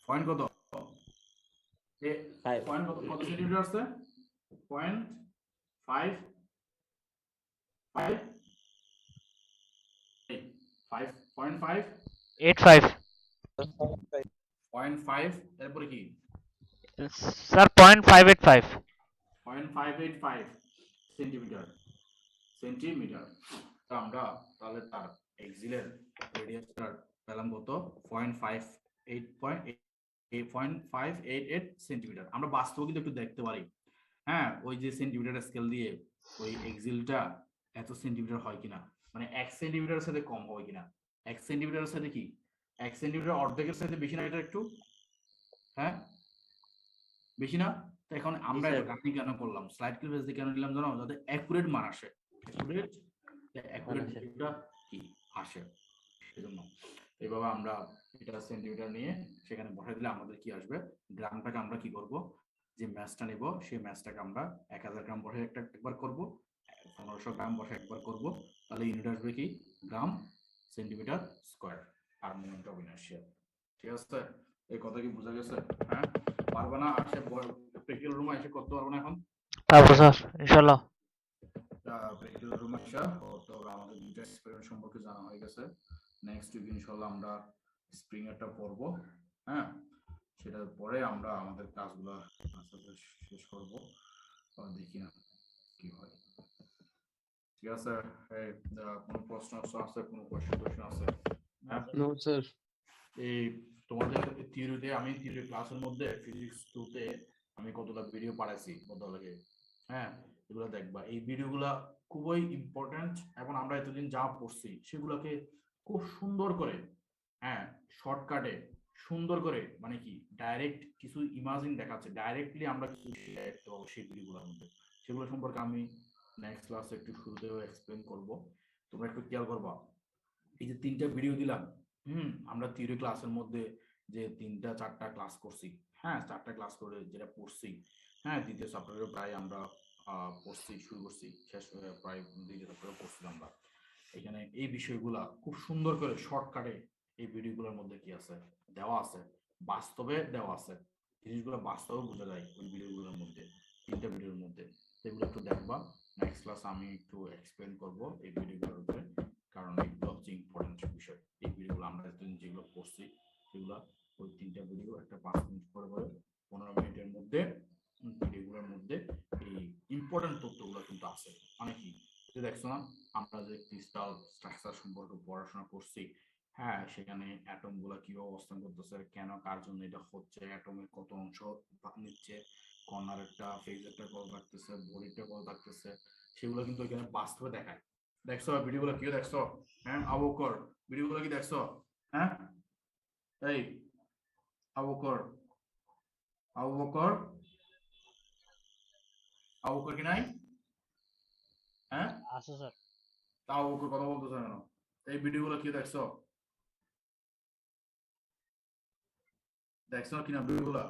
পয়েন্ট কত পয়েন্ট কত কত সেন্টিমিটার আছে 0.5 0.5 85 0.5 তারপরে কি স্যার 0.585 0.585 সেন্টিমিটার। তো আমরা তাহলে তার এক্সিলের রেডিয়াসটার পেলাম কত 0.58 সেন্টিমিটার। আমরা বাস্তবে কিন্তু একটু দেখতে পারি, হ্যাঁ, ওই যে সেন্টিমিটার স্কেল দিয়ে ওই এক্সিলটা এত সেন্টিমিটার হয় কিনা, মানে 1 সেন্টিমিটারের সাথে কম হয় কিনা, 1 সেন্টিমিটারের সাথে কি 1 সেন্টিমিটার অর্ধেকের সাথে বেশি না, এটা একটু হ্যাঁ বেশি না। তো এখন আমরা স্যার। এটা কাটি কেন করলাম, স্লাইড কিল বেস দিয়ে কেন নিলাম জানো, যাতে অ্যাকুরেট মান আসে, অ্যাকুরেট আসে। এটা কি আসে, সেজন্য এইভাবে আমরা এটা সেন্টিমিটার নিয়ে সেখানে বসাই দিলে আমাদের কি আসবে, গ্রামটাকে আমরা কি করব, যে ম্যাচটা নেব সেই ম্যাচটাকে আমরা 1000 গ্রাম বসে একবার করব, 1500 গ্রাম বসে একবার করব, তাহলে ইউনিট আসবে কি গ্রাম সেন্টিমিটার স্কয়ার আর মোমেন্ট অফ ইনার্শিয়া। ঠিক আছে, এই কথা কি বোঝা গেছে? হ্যাঁ, পারবে না আসে প্র্যাকটিক্যাল রুমে এসে করতে পারবে না এখন, তারপর স্যার ইনশাআল্লাহ প্র্যাকটিক্যাল রুমে এসে করতে হবে। আমাদের দুইটা এক্সপেরিমেন্ট সম্পর্কে জানা হয়ে গেছে, নেক্সট উইক ইনশাআল্লাহ আমরা স্প্রিং এরটা পড়বো, হ্যাঁ, সেটার পরে আমরা আমাদের কাজগুলো আস্তে আস্তে শেষ করব। দেখি না কি হয়। ঠিক আছে, এই কোনো প্রশ্ন আছে, কোনো কোশ্চেন আছে? হ্যাঁ, নো স্যার। এই তোমাদের থিওরিতে, আমি থিওরি ক্লাসের মধ্যে ফিজিক্স 2 তে আমি কতটা ভিডিও পাঠাইছি বদলাকে। হ্যাঁ, এগুলো দেখবা, এই ভিডিওগুলা খুবই ইম্পর্টেন্ট এবং আমরা এতদিন যা পড়ছি সেগুলোকে খুব সুন্দর করে, হ্যাঁ, শর্টকাটে সুন্দর করে, মানে কি ডাইরেক্ট কিছু ইমাজিন দেখাচ্ছে, ডাইরেক্টলি আমরা কিছু দেখতে পাবো সেই ভিডিওগুলোর মধ্যে। সেগুলো সম্পর্কে আমি নেক্সট ক্লাসে একটু শুরুতেও এক্সপ্লেন করব। তোমরা একটু খেয়াল করবা, এই যে 3টা ভিডিও দিলাম, আমরা থিওরি ক্লাসের মধ্যে যে 3টা 4টা ক্লাস করছি, হ্যাঁ 4টা ক্লাস করে যেটা পড়ছি, হ্যাঁ দ্বিতীয় চ্যাপ্টারে প্রায় আমরা পড়ছি, শুরু করছি, শেষ প্রায় দ্বিতীয় চ্যাপ্টারে পড়ছি আমরা। এখানে এই বিষয়গুলা খুব সুন্দর করে শর্টকাটে এই ভিডিওগুলোর মধ্যে কি আছে দেওয়া আছে, বাস্তবে দেওয়া আছে, জিনিসগুলো বাস্তবে বোঝা যায় ওই ভিডিওগুলোর মধ্যে, 3টা ভিডিওর মধ্যে। সেগুলো একটু দেখবা, নেক্সট ক্লাস আমি একটু এক্সপ্লেন করব এই ভিডিওগুলোর উপরে, কারণ এগুলো হচ্ছে ইম্পর্টেন্ট বিষয়। এই ভিডিওগুলো আমরা এতদিন যেগুলো পড়ছি সেগুলো, ওই 3টা ভিডিও একটা 5 মিনিট করে 15 মিনিটের মধ্যে ভিডিওগুলোর মধ্যে এই ইম্পর্টেন্ট তথ্যগুলো কিন্তু আছে। মানে কি, যে দেখছো না আমরা যে ক্রিস্টাল স্ট্রাকচার সম্পর্কে পড়াশোনা করছি, হ্যাঁ সেখানে অ্যাটম গুলা কি অবস্থান করতেছে, কেন কার জন্য এটা হচ্ছে, অ্যাটমের কত অংশ নিচ্ছে, কর্নারেরটা ফেজেরটা কত থাকতেছে, বডিটা কত থাকতেছে, সেগুলো কিন্তু এখানে বাস্তবে দেখায়। দেখছো ভিডিওগুলো কি দেখছো? হ্যাঁ আবু বকর, ভিডিওগুলো কি দেখছো? হ্যাঁ এই আবু বকর, আবু বকর, আবু বকর কি নাই? হ্যাঁ আছে স্যার। তা আবু বকর কথা বলতেছে কেন? এই ভিডিওগুলো কি দেখছো? দেখছো কিনা ভিডিওগুলো?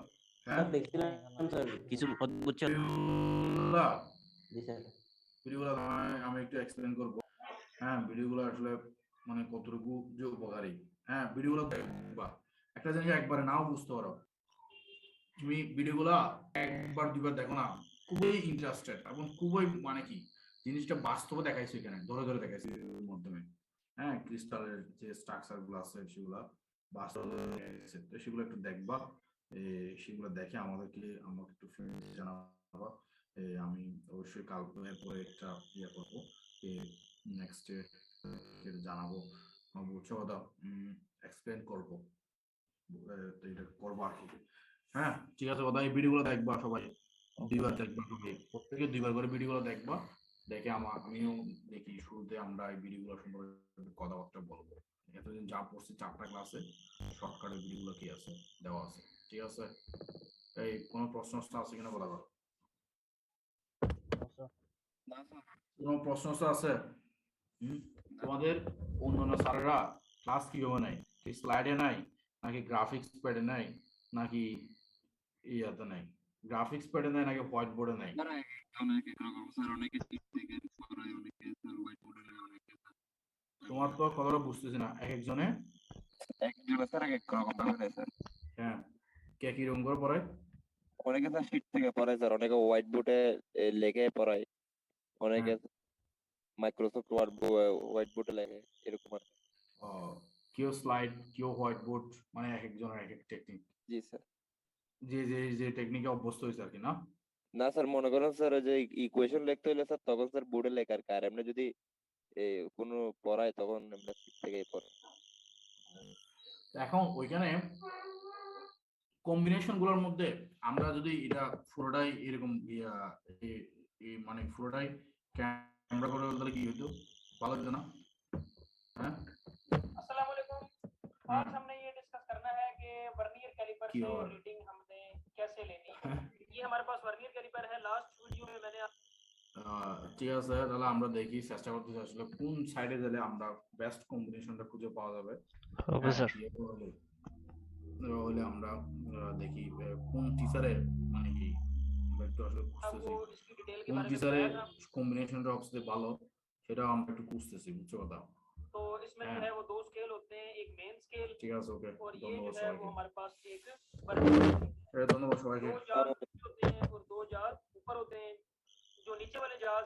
হ্যাঁ স্যার দেখছিলাম স্যার, কিছু বুঝছেন? ভিডিওগুলো, জি স্যার। ভিডিওগুলো আমি একটু এক্সপ্লেন করবো। হ্যাঁ ভিডিওগুলো আসলে মানে কতটুকু যে উপকারী, হ্যাঁ ভিডিওগুলো দেখবা, একটা জিনিস একবারে নাও বুঝতে পারো, তুমি ভিডিওগুলা একবার দুইবার দেখো না, খুবই ইন্টারেস্টেড এবং খুবই মানে কি জিনিসটা বাস্তবে দেখাইছে, এখানে ধরে ধরে দেখাইছে এর মাধ্যমে। হ্যাঁ ক্রিস্টালের যে স্ট্রাকচার গুলো আছে সেগুলা বাস্তবে দেখাইছে। তো সেগুলো একটু দেখবা, সেগুলো দেখে আমাকে একটু জানাবা। আমি অবশ্যই কাল পরে একটা ইয়ে করবো, নেক্সট জানাবো, বুঝছো কথা, এক্সপ্লেন করবো, তো এটা করবো আর কি। হ্যাঁ ঠিক আছে কথা, এই ভিডিওগুলো দেখবা সবাই, 2বার দেখবা সবাই, প্রত্যেকে 2বার করে ভিডিওগুলো দেখবা, দেখে আমিও দেখি শুরুতে আমরা এই ভিডিওগুলো সম্পর্কে কথাবার্তা বলবো। এতদিন যা পড়ছি 4টা ক্লাসে শর্টকাটের ভিডিওগুলো কি আছে দেওয়া আছে। ঠিক আছে, এই কোনো প্রশ্ন আছে কিনা বলা করো? কোনো প্রশ্ন আছে? তোমাদের অন্যান্য স্যারেরা ক্লাস কিভাবে নেয়? কি স্লাইডে নাই, নাকি গ্রাফিক্স প্যাডে নেয়, নাকি ইয়াতে নাই, গ্রাফিক্স প্যাডে নেয় নাকি হোয়াইট বোর্ডে নেয়? তোমার তো কথাটা বুঝতেছি না, এক একজনে হ্যাঁ কে কি রকম করে পড়ায়? অনেকে তো শীট থেকে পড়ায় স্যার, অনেকে হোয়াইট বোর্ডে লেখে পড়ায়, অনেকে মাইক্রোসফট ওয়ার্ড হোয়াইট বোর্ডে লেখে, এরকম আর কি। কেউ স্লাইড, কেউ হোয়াইট বোর্ড, মানে এক একজনের এক এক টেকনিক, জি স্যার। যে যে যে টেকনিকে অভ্যস্ত হয়েছে আর কি। না না স্যার, মনে করেন স্যার যে ইকুয়েশন লিখতে হইলে স্যার তখন স্যার বোর্ডে লেখার, আর এমনি যদি কোনো পড়ায় তখন আমরা শীট থেকেই পড়াই। এখন ওইখানে কম্বিনেশন গুলোর মধ্যে আমরা যদি এটা পুরোটাই এরকম মানে পুরোটাই ক্যামেরা করে তাহলে কি হইতো, ভালো হতো না? হ্যাঁ अस्सलाम वालेकुम। आज हमने ये डिस्कस करना है कि वर्नियर कैलिपर की से और? रीडिंग हमने कैसे लेनी है। ये हमारे पास वर्नियर कैलिपर है। लास्ट वीडियो में मैंने ঠিক আছে, তাহলে আমরা দেখি, চেষ্টা করতেছি আসলে কোন সাইডে গেলে আমরা বেস্ট কম্বিনেশনটা খুঁজে পাওয়া যাবে। Okay sir. হলে আমরা দেখি কোন টিচারে মানে কি আমরা একটু আসলে খুঁজতেছি, आपको इसकी डिटेल के কোন बारे में টিচারে बताया था। কম্বিনেশনটা সবচেয়ে ভালো সেটা আমরা একটু খুঁজতেছি, বুঝছো কথা? तो इसमें जो है वो 2 स्केल होते हैं, एक मेन स्केल ঠিক আছে, ওকে, और ये ধন্যবাদ जो है वो সবাইকে। हमारे पास एक वर्नियर, ধন্যবাদ সবাইকে। 2 जार नीचे होते हैं और 2 जार ऊपर होते हैं। जो नीचे वाले जार